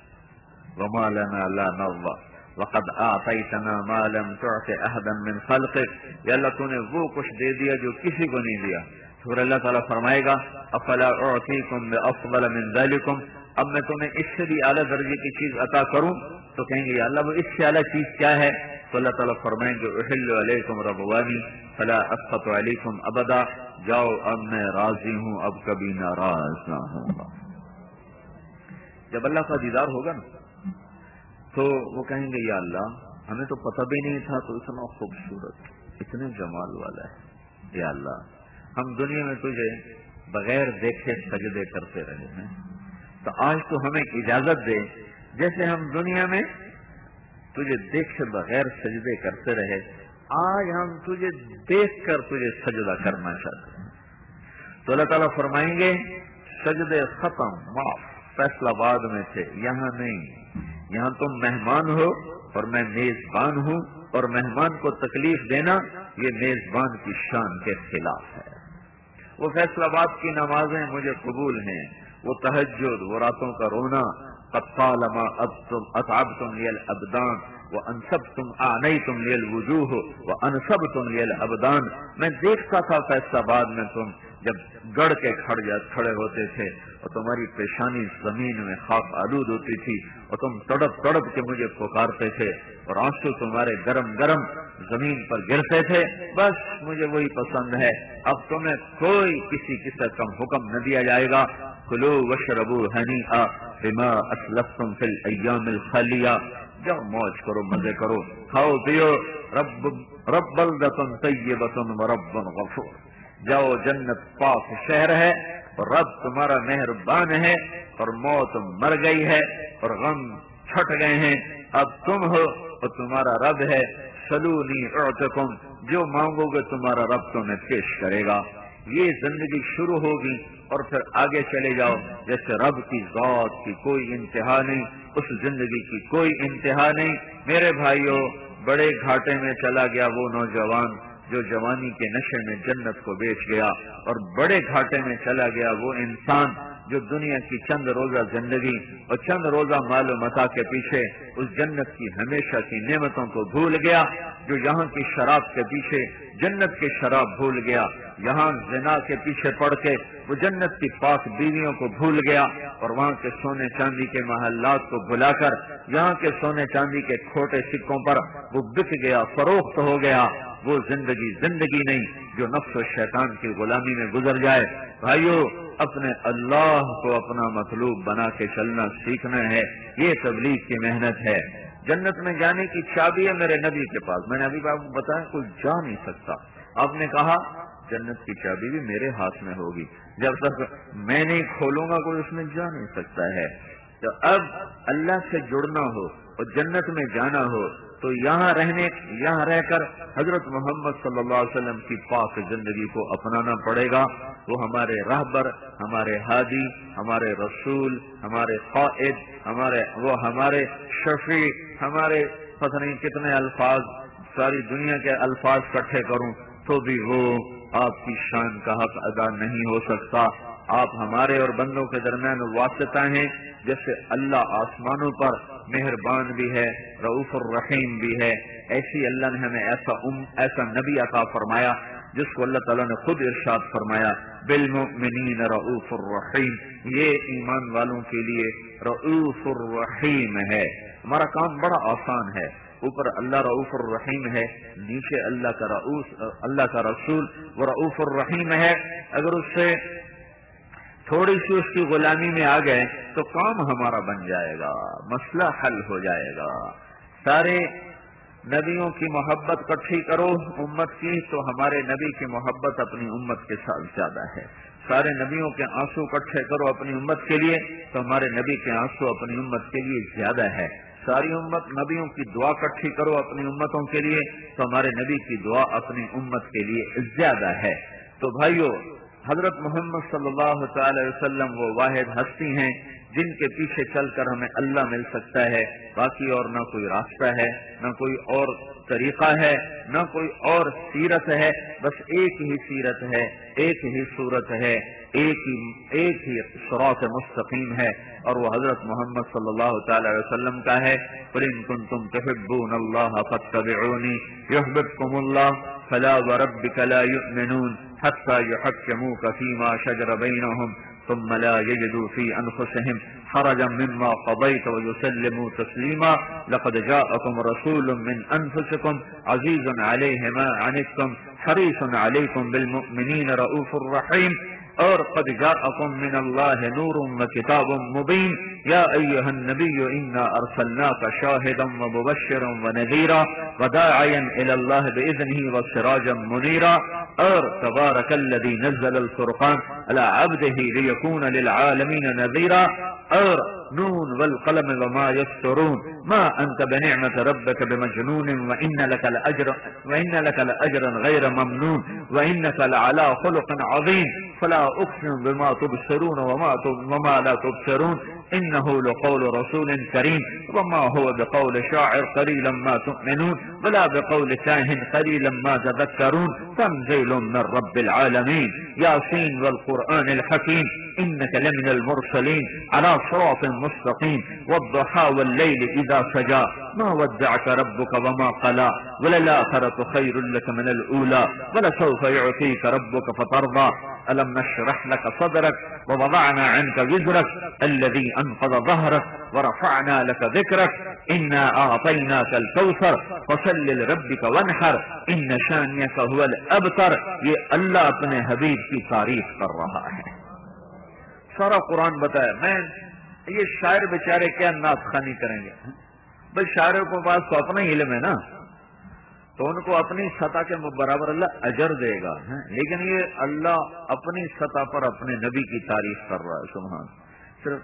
وما لنا لا نرضى وقد اعطيتنا ما لم تعط احدا من خلقك، یا اللہ تو نے وہ کچھ دے دیا جو کسی کو نہیں دیا. پھر اللہ تعالیٰ فرمائے گا افلا اعطيكم بافضل من ذلكم، اب میں تمہیں اس سے بھی اعلیٰ درجے کی چیز عطا کروں؟ تو کہیں گے یا اللہ وہ اس سے اعلیٰ چیز کیا ہے؟ تو اللہ تعالیٰ فرمائیں گے احل علیکم رضوانی فلا اسخط علیکم ابدا، جاؤ اب میں راضی ہوں، اب کبھی ناراض نہ ہوں گا. جب اللہ کا دیدار ہوگا نا تو وہ کہیں گے یا اللہ ہمیں تو پتہ بھی نہیں تھا، تو اتنا خوبصورت، اتنے جمال والا ہے، یا اللہ ہم دنیا میں تجھے بغیر دیکھے سجدے کرتے رہے ہیں، تو آج تو ہمیں اجازت دے جیسے ہم دنیا میں تجھے دیکھے بغیر سجدے کرتے رہے، آج ہم تجھے دیکھ کر تجھے سجدہ کرنا چاہتے ہیں. تو اللہ تعالیٰ فرمائیں گے سجدے ختم، معاف، فیصلہ آباد میں تھے، یہاں نہیں، یہاں تم مہمان ہو اور میں میزبان ہوں، اور مہمان کو تکلیف دینا یہ میزبان کی شان کے خلاف ہے. وہ فیصلہ آباد کی نمازیں مجھے قبول ہیں، وہ تہجد، وہ راتوں کا رونا، قد طالما اتعبتم لی الابدان وانصبتم اعنیتم لی الوجوہ وانصبتم لی الابدان. میں دیکھتا تھا فیصلہ آباد میں تم جب گڑ کے کھڑے ہوتے تھے اور تمہاری پیشانی زمین میں خاک آلود ہوتی تھی اور تم تڑپ تڑپ کے مجھے پکارتے تھے اور آنسو تمہارے گرم گرم زمین پر گرتے تھے، بس مجھے وہی پسند ہے. اب تمہیں کوئی کسی قسم کا حکم نہ دیا جائے گا. کلوا واشربوا ہنیئا بما اسلفتم فی الایام الخالیہ، جاؤ موج کرو، مزے کرو، کھاؤ پیو. رب بلدۃ طیبۃ ورب غفور، جاؤ جنت پاک شہر ہے اور رب تمہارا مہربان ہے، اور موت مر گئی ہے اور غم چھٹ گئے ہیں، اب تم ہو اور تمہارا رب ہے. سلونی اعطکم، جو مانگو گے تمہارا رب تمہیں پیش کرے گا. یہ زندگی شروع ہوگی اور پھر آگے چلے جاؤ. جیسے رب کی ذات کی کوئی انتہا نہیں، اس زندگی کی کوئی انتہا نہیں. میرے بھائیوں، بڑے گھاٹے میں چلا گیا وہ نوجوان جو جوانی کے نشے میں جنت کو بیچ گیا، اور بڑے گھاٹے میں چلا گیا وہ انسان جو دنیا کی چند روزہ زندگی اور چند روزہ مال و متاع کے پیچھے اس جنت کی ہمیشہ کی نعمتوں کو بھول گیا، جو یہاں کی شراب کے پیچھے جنت کی شراب بھول گیا، یہاں زنا کے پیچھے پڑ کے وہ جنت کی پاک بیویوں کو بھول گیا، اور وہاں کے سونے چاندی کے محلات کو بھلا کر یہاں کے سونے چاندی کے کھوٹے سکوں پر وہ بک گیا، فروخت ہو گیا. وہ زندگی زندگی نہیں جو نفس و شیطان کی غلامی میں گزر جائے. بھائیو، اپنے اللہ کو اپنا مطلوب بنا کے چلنا سیکھنا ہے. یہ تبلیغ کی محنت ہے. جنت میں جانے کی چابی ہے میرے نبی کے پاس. میں نے ابھی آپ کو بتایا کوئی جا نہیں سکتا. آپ نے کہا جنت کی چابی بھی میرے ہاتھ میں ہوگی، جب تک میں نہیں کھولوں گا کوئی اس میں جا نہیں سکتا ہے. تو اب اللہ سے جڑنا ہو اور جنت میں جانا ہو تو یہاں رہ کر حضرت محمد صلی اللہ علیہ وسلم کی پاک زندگی کو اپنانا پڑے گا. وہ ہمارے راہبر، ہمارے ہادی، ہمارے رسول، ہمارے قائد، ہمارے شفیع، ہمارے پتہ نہیں کتنے الفاظ، ساری دنیا کے الفاظ اکٹھے کروں تو بھی وہ آپ کی شان کا حق ادا نہیں ہو سکتا. آپ ہمارے اور بندوں کے درمیان واسطہ ہیں. جیسے اللہ آسمانوں پر مہربان بھی ہے، رؤوف الرحیم بھی ہے، ایسی اللہ نے ہمیں ایسا نبی عطا فرمایا جس کو اللہ تعالیٰ نے خود ارشاد فرمایا بالمؤمنین رؤوف الرحیم. یہ ایمان والوں کے لیے رؤوف الرحیم ہے. ہمارا کام بڑا آسان ہے. اوپر اللہ رؤوف الرحیم ہے، نیچے اللہ کا رسول وہ رؤوف الرحیم ہے. اگر اس سے تھوڑی سی اس کی غلامی میں آ گئے تو کام ہمارا بن جائے گا، مسئلہ حل ہو جائے گا. سارے نبیوں کی محبت اکٹھی کرو امت کی تو ہمارے نبی کی محبت اپنی امت کے ساتھ زیادہ ہے. سارے نبیوں کے آنسو اکٹھے کرو اپنی امت کے لیے تو ہمارے نبی کے آنسو اپنی امت کے لیے زیادہ ہے. ساری امت نبیوں کی دعا اکٹھی کرو اپنی امتوں کے لیے تو ہمارے نبی کی دعا اپنی امت کے لیے زیادہ ہے. تو بھائیو، حضرت محمد صلی اللہ تعالی وسلم وہ واحد ہستی ہیں جن کے پیچھے چل کر ہمیں اللہ مل سکتا ہے. باقی اور نہ کوئی راستہ ہے، نہ کوئی اور طریقہ ہے، نہ کوئی اور سیرت ہے. بس ایک ہی سیرت ہے، ایک ہی صورت ہے، ایک ہی صراط مستقیم ہے، اور وہ حضرت محمد صلی اللہ تعالی وسلم کا ہے. قُلْ إِن كُنتُمْ تُحِبُّونَ اللَّهَ فَاتَّبِعُونِي يُحْبِبْكُمُ اللَّهُ فَلَا وَرَبِّكَ لَا يُؤْمِنُونَ حَتَّى يُحَكِّمُوكَ فِيمَا شَجَرَ بَيْنَهُمْ ثُمَّ لَا يَجِدُوا فِي أَنفُسِهِمْ حَرَجًا مِّمَّا قَضَيْتَ وَيُسَلِّمُوا تَسْلِيمًا لَقَدْ جَاءَكُمْ رَسُولٌ مِّنْ أَنفُسِكُمْ عَزِيزٌ عَلَيْهِ مَا عَنِتُّمْ حَرِيصٌ عَلَيْكُمْ بِالْمُؤْمِنِينَ رَءُوفٌ رَحِيمٌ. اور قد جاءكم من الله نور وكتاب مبين يا أيها النبي إنا أرسلناك شاهدا ومبشرا ونذيرا وداعيا إلى الله بإذنه وسراجا منيرا. اور تبارك الذي نزل الفرقان على عبده ليكون للعالمين نذيرا. اور نون والقلم وما يسطرون ما أنت بنعمة ربك بمجنون وإن لك لأجرا غير ممنون وإنك لعلى خلق عظيم. فلا أقسم بما تبصرون وما لا تبصرون إنه لقول رسول كريم وما هو بقول شاعر قليلا ما تؤمنون ولا بقول كاهن قليلا ما تذكرون تنزيل من رب العالمين. ياسين والقرآن الحكيم إنك لمن المرسلين على صراط مستقيم والضحى والليل إذا سجى ما ودعك ربك وما قلى وللآخرة خير لك من الأولى ولسوف يعطيك ربك فترضى. ألم نشرح لك صدرك ووضعنا عنك وزرك الذي أنقض ظهرك ورفعنا لك ذكرك إنا أعطيناك الكوثر فصل لربك وانحر إن شانئك هو الأبتر. یہ اللہ اپنے حبیب کی تعریف کر رہا ہے. سارا قرآن بتایا. میں یہ شاعر بیچارے کیا نعت خوانی کریں گے؟ بھائی شاعروں کے پاس تو اپنا ہی علم ہے نا، تو ان کو اپنی سطح کے برابر اللہ اجر دے گا. لیکن یہ اللہ اپنی سطح پر اپنے نبی کی تعریف کر رہا ہے. سبحان. صرف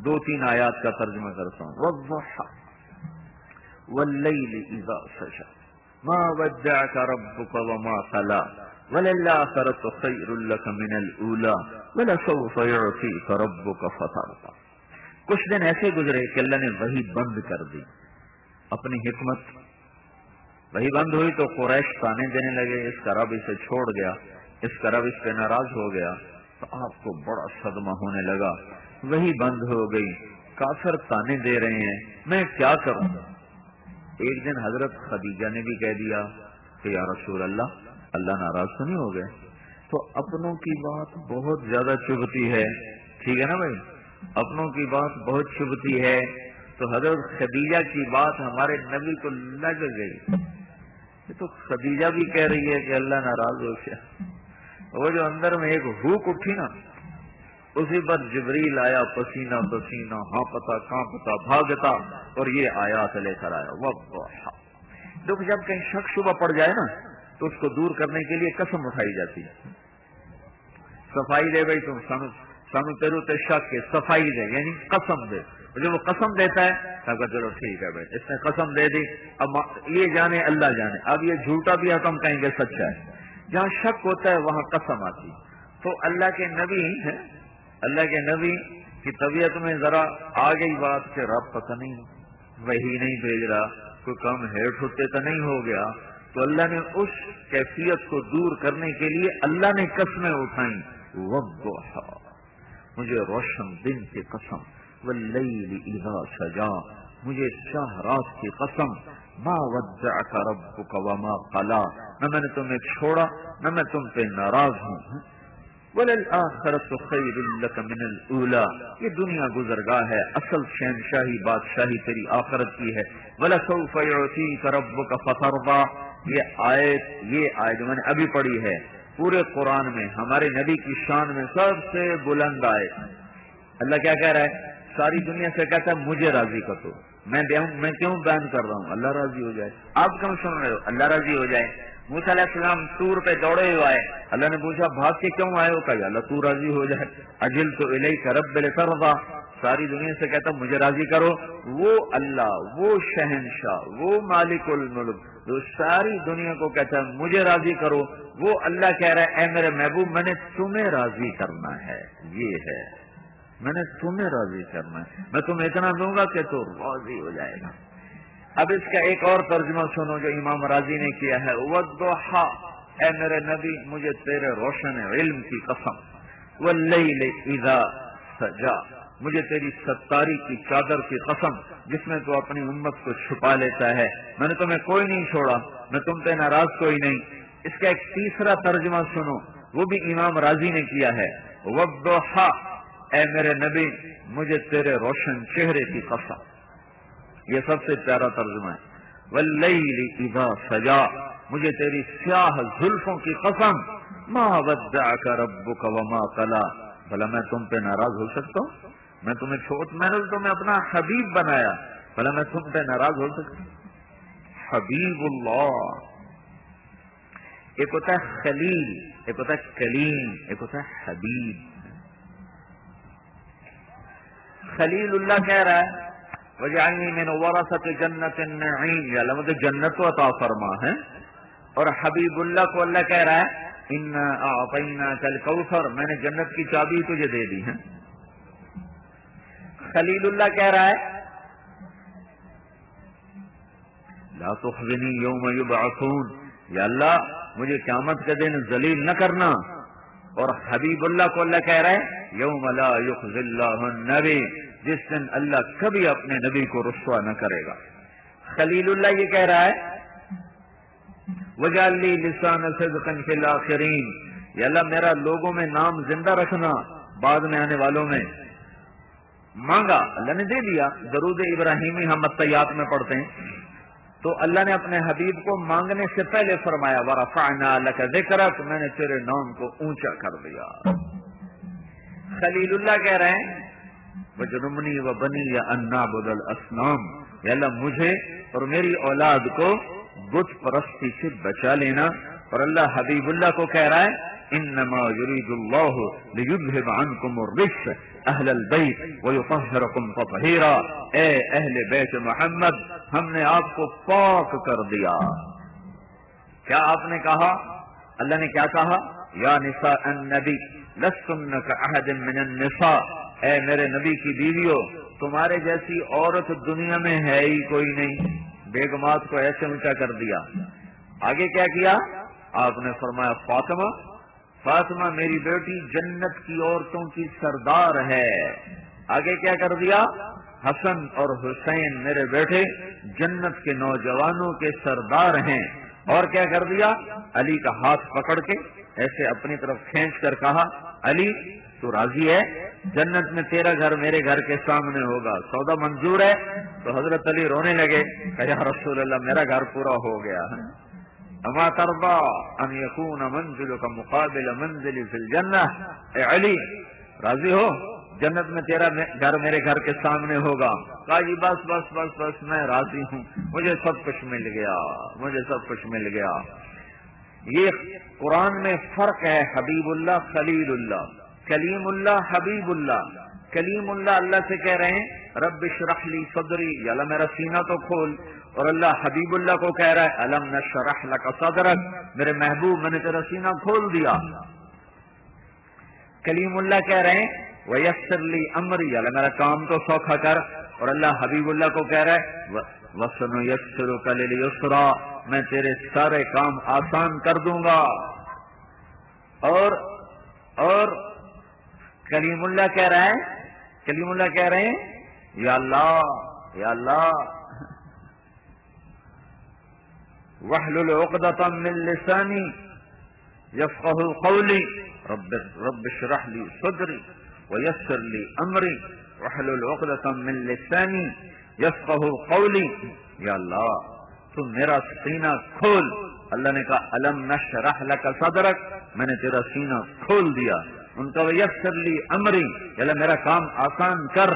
2-3 آیات کا ترجمہ کرتا ہوں. والضحى واللیل اذا سجى ما ودعك ربك وما قلى وللآخرة خير لك من الأولى ولسوف يعطيك ربك فترضى. کچھ دن ایسے گزرے کہ اللہ نے وحی بند کر دی. اپنی حکمت، وحی بند ہوئی تو قریش تانے دینے لگے، اس کا رب اسے چھوڑ گیا، اس کا رب اس پہ ناراض ہو گیا. تو آپ کو بڑا صدمہ ہونے لگا. وحی بند ہو گئی، کافر تانے دے رہے ہیں، میں کیا کروں؟ ایک دن حضرت خدیجہ نے بھی کہہ دیا کہ یا رسول اللہ، اللہ ناراض تو نہیں ہو گئے؟ تو اپنوں کی بات بہت زیادہ چبھتی ہے، ٹھیک ہے نا بھائی، اپنوں کی بات بہت چبھتی ہے. تو حضرت خدیجہ کی بات ہمارے نبی کو لگ گئی. یہ تو خدیجہ بھی کہہ رہی ہے کہ اللہ ناراض ہو گیا. وہ جو اندر میں ایک ہوک اٹھی نا، اسی پر جبریل آیا پسینہ پسینہ، ہانپتا کانپتا بھاگتا، اور یہ آیات لے کر آیا. والضحى. دیکھو جب کہیں شک شبہ پڑ جائے نا تو اس کو دور کرنے کے لیے قسم اٹھائی جاتی ہے. صفائی دے بھائی، تم سانو تیرو تے شک کے صفائی دے، یعنی قسم دے. جب وہ قسم دیتا ہے تو چلو ٹھیک ہے بھائی، اس نے قسم دے دی، اب یہ جانے اللہ جانے، اب یہ جھوٹا بھی ہے تو ہم کہیں گے سچا ہے. جہاں شک ہوتا ہے وہاں قسم آتی. تو اللہ کے نبی ہیں، اللہ کے نبی کی طبیعت میں ذرا آ گئی بات کہ رب پتہ نہیں وہی نہیں بھیج رہا، کوئی کم ہیٹ ہوتے تو نہیں ہو گیا. تو اللہ نے اس کیفیت کو دور کرنے کے لیے اللہ نے قسمیں اٹھائیں. والضحى، مجھے روشن دن کی قسم، واللیل اذا سجا، مجھے شاہ رات کی قسم، ما ودعک ربک وما قلا، نہ میں نے تمہیں چھوڑا نہ میں تم پہ ناراض ہوں. وَلَلْآخِرَةُ خَيْرٌ لَكَ مِنَ الْأُولَى، یہ دنیا گزرگاہ ہے، اصل شہنشاہی بادشاہی تیری آخرت کی ہے. وَلَسَوْفَ يُعْطِيكَ رَبُّكَ فَتَرْضَىٰ، یہ آیت جو میں نے ابھی پڑھی ہے پورے قرآن میں ہمارے نبی کی شان میں سب سے بلند آیت. اللہ کیا کہہ رہا ہے؟ ساری دنیا سے کہتا ہے مجھے راضی کر دو. میں کیوں بیان کر رہا ہوں؟ اللہ راضی ہو جائے. آپ کیوں سن رہے ہو؟ اللہ راضی ہو جائے. موسیٰ علیہ السلام طور پہ دوڑے ہوئے آئے، اللہ نے پوچھا بھاگ کے کیوں آئے ہو؟ کہا اللہ تو راضی ہو جائے. اجلت الیک رب لترضیٰ، ساری دنیا سے کہتا مجھے راضی کرو. وہ اللہ، وہ شہنشاہ، وہ مالک الملک جو ساری دنیا کو کہتا ہے مجھے راضی کرو، وہ اللہ کہہ رہا ہے اے میرے محبوب میں نے تمہیں راضی کرنا ہے. یہ ہے، میں نے تمہیں راضی کرنا ہے، میں تمہیں اتنا دوں گا کہ تو راضی ہو جائے گا. اب اس کا ایک اور ترجمہ سنو جو امام راضی نے کیا ہے. والضحى، اے میرے نبی مجھے تیرے روشن علم کی قسم. واللیل اذا سجا، مجھے تیری ستاری کی چادر کی قسم جس میں تو اپنی امت کو چھپا لیتا ہے. میں نے تمہیں کوئی نہیں چھوڑا، میں تم پہ ناراض کوئی نہیں. اس کا ایک تیسرا ترجمہ سنو، وہ بھی امام راضی نے کیا ہے. والضحى، اے میرے نبی مجھے تیرے روشن چہرے کی قسم. یہ سب سے پیارا ترجمہ ہے. واللیل اذا سجا، مجھے تیری سیاہ زلفوں کی قسم. ما ودعک ربک وما قلا، بھلا میں تم پہ ناراض ہو سکتا ہوں؟ میں تمہیں میں نے تمہیں اپنا حبیب بنایا، بھلا میں تم پہ ناراض ہو سکتا ہوں؟ حبیب اللہ، ایک ہوتا ہے خلیل، ایک ہوتا ہے کلیم، ایک ہوتا ہے حبیب. خلیل اللہ کہہ رہا ہے وَجَعَلْنِي مِنْ وَرَثَةِ جَنَّةِ النَّعِيمِ، یا اللہ مجھے جنت و عطا فرما ہے. اور حبیب اللہ کو اللہ کہہ رہا ہے اِنَّا أَعْطَيْنَاكَ الْكَوْثَرَ، میں نے جنت کی چابی تجھے دے دی ہے. خلیل اللہ کہہ رہا ہے لَا تُخْزِنِي يَوْمَ يُبْعَثُونَ، یا اللہ مجھے قیامت کے دن ذلیل نہ کرنا. اور حبیب اللہ کو اللہ کہہ رہا ہے یوم لا یخزی اللہ النبی، جس دن اللہ کبھی اپنے نبی کو رسوا نہ کرے گا. خلیل اللہ یہ کہہ رہا ہے وَجَعَلْ لِي لِسَانَ صِدْقٍ فِي الْآخِرِينَ، یا اللہ میرا لوگوں میں نام زندہ رکھنا بعد میں آنے والوں میں. مانگا اللہ نے دے دیا. درود ابراہیمی ہم الطیات میں پڑھتے ہیں تو اللہ نے اپنے حبیب کو مانگنے سے پہلے فرمایا وَرَفَعْنَا لَكَ ذِكْرَكَ، میں نے تیرے نام کو اونچا کر دیا. خلیل اللہ کہہ رہے ہیں وَجْنُبْنِي وَبَنِيَّ أَن نَّعْبُدَ الْأَصْنَامَ، یا اللہ مجھے اور میری اولاد کو بت پرستی سے بچا لینا. اور اللہ حبیب اللہ کو کہہ رہا ہے انما یرید اللہ لیذھب عنکم الرجس اہل البیت ویطہرکم تطہیرا، اے اہل بیت محمد ہم نے آپ کو پاک کر دیا. کیا آپ نے کہا؟ اللہ نے کیا کہا؟ یا نساء النبی لستن کأحد من النساء، اے میرے نبی کی بیویوں، تمہارے جیسی عورت دنیا میں ہے ہی کوئی نہیں۔ بیگمات کو ایسے اونچا کر دیا۔ آگے کیا کیا؟ آپ نے فرمایا فاطمہ، فاطمہ میری بیٹی جنت کی عورتوں کی سردار ہے۔ آگے کیا کر دیا؟ حسن اور حسین میرے بیٹے جنت کے نوجوانوں کے سردار ہیں۔ اور کیا کر دیا؟ علی کا ہاتھ پکڑ کے ایسے اپنی طرف کھینچ کر کہا علی تو راضی ہے؟ جنت میں تیرا گھر میرے گھر کے سامنے ہوگا، سودا منظور ہے؟ تو حضرت علی رونے لگے کہ یا رسول اللہ میرا گھر پورا ہو گیا۔ اما ترضى ان يكون منزلك مقابل منزلي في الجنہ، اے علی راضی ہو جنت میں تیرا گھر میرے گھر کے سامنے ہوگا؟ کہا جی بس بس بس بس میں راضی ہوں، مجھے سب کچھ مل گیا، مجھے سب کچھ مل گیا۔ یہ قرآن میں فرق ہے حبیب اللہ خلیل اللہ، کلیم اللہ حبیب اللہ۔ کلیم اللہ اللہ سے کہہ رہے ہیں رب اشرح لی صدری، یا اللہ میرا سینہ تو کھول، اور اللہ حبیب اللہ کو کہہ رہا ہے الم نشرح لک صدرک، میرے محبوب میں نے تیرا سینہ کھول دیا۔ کلیم اللہ کہہ رہے ہیں ویسر لی امری، یا اللہ میرا کام تو سوکھا کر، اور اللہ حبیب اللہ کو کہہ رہا ہے وسنیسرک للیسرا، میں تیرے سارے کام آسان کر دوں گا۔ اور کلیم اللہ کہہ رہا ہے، کلیم اللہ کہہ رہے ہیں یا اللہ یا اللہ واحلل عقدۃ من لسانی یفقهوا قولی رب اشرح لی صدری ویسر لی امری واحلل عقدۃ من لسانی یفقهوا قولی۔ یا اللہ تم میرا سینہ کھول۔ اللہ نے کہا الم نشرح لک صدرک، میں نے تیرا سینہ کھول دیا۔ ان کا ویسر لی امری، اللہ میرا کام آسان کر۔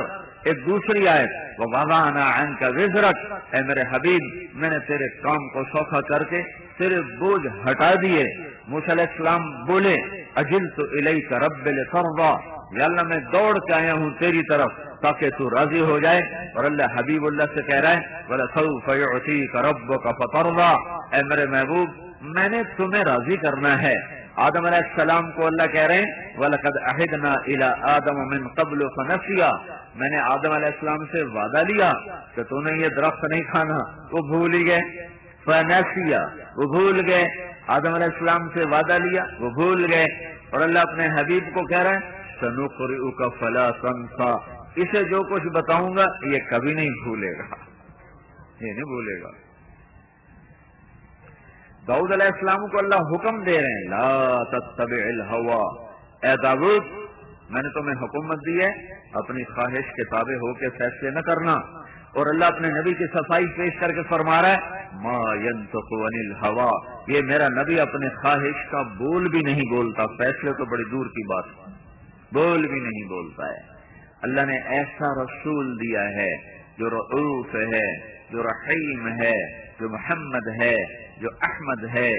ایک دوسری آیت ووضعنا عنک وزرک، اے میرے حبیب میں نے تیرے کام کو سوکھا کر کے تیرے بوجھ ہٹا دیے۔ موسیٰ علیہ السلام بولے اجلت الیک رب لترضی، یا اللہ میں دوڑ کے آیا ہوں تیری طرف تاکہ تو راضی ہو جائے۔ اور اللہ حبیب اللہ سے کہہ رہا ہے وَلَسَوْفَ يُعْتِيكَ رَبُّكَ فَتَرْضَى، اے میرے محبوب میں نے تمہیں راضی کرنا ہے۔ آدم علیہ السلام کو اللہ کہہ رہے ہیں وَلَقَدْ عَهِدْنَا إِلَىٰ آدَمَ مِن قَبْلُ فَنَسِيَا، میں نے آدم علیہ السلام سے وعدہ لیا کہ تو نے یہ درخت نہیں کھانا، وہ بھول ہی گئے۔ فَنَسِيَا، وہ بھول گئے۔ آدم علیہ السلام سے وعدہ لیا، وہ بھول گئے۔ اور اللہ اپنے حبیب کو کہہ رہا ہے سَنُقْرِئُكَ فَلَا تَنسَىٰ، اسے جو کچھ بتاؤں گا یہ کبھی نہیں بھولے گا، یہ نہیں بھولے گا۔ داؤد علیہ السلام کو اللہ حکم دے رہے ہیں لا تتبع الہوى، اے داؤد میں نے تمہیں حکومت دی ہے اپنی خواہش کے تابع ہو کے فیصلے نہ کرنا۔ اور اللہ اپنے نبی کی صفائی پیش کر کے فرما رہا ہے ما ينطق عن الهوى، یہ میرا نبی اپنے خواہش کا بول بھی نہیں بولتا، فیصلے تو بڑی دور کی بات، بول بھی نہیں بولتا ہے۔ اللہ نے ایسا رسول دیا ہے جو رؤوف ہے، جو رحیم ہے، جو محمد ہے، جو احمد ہے،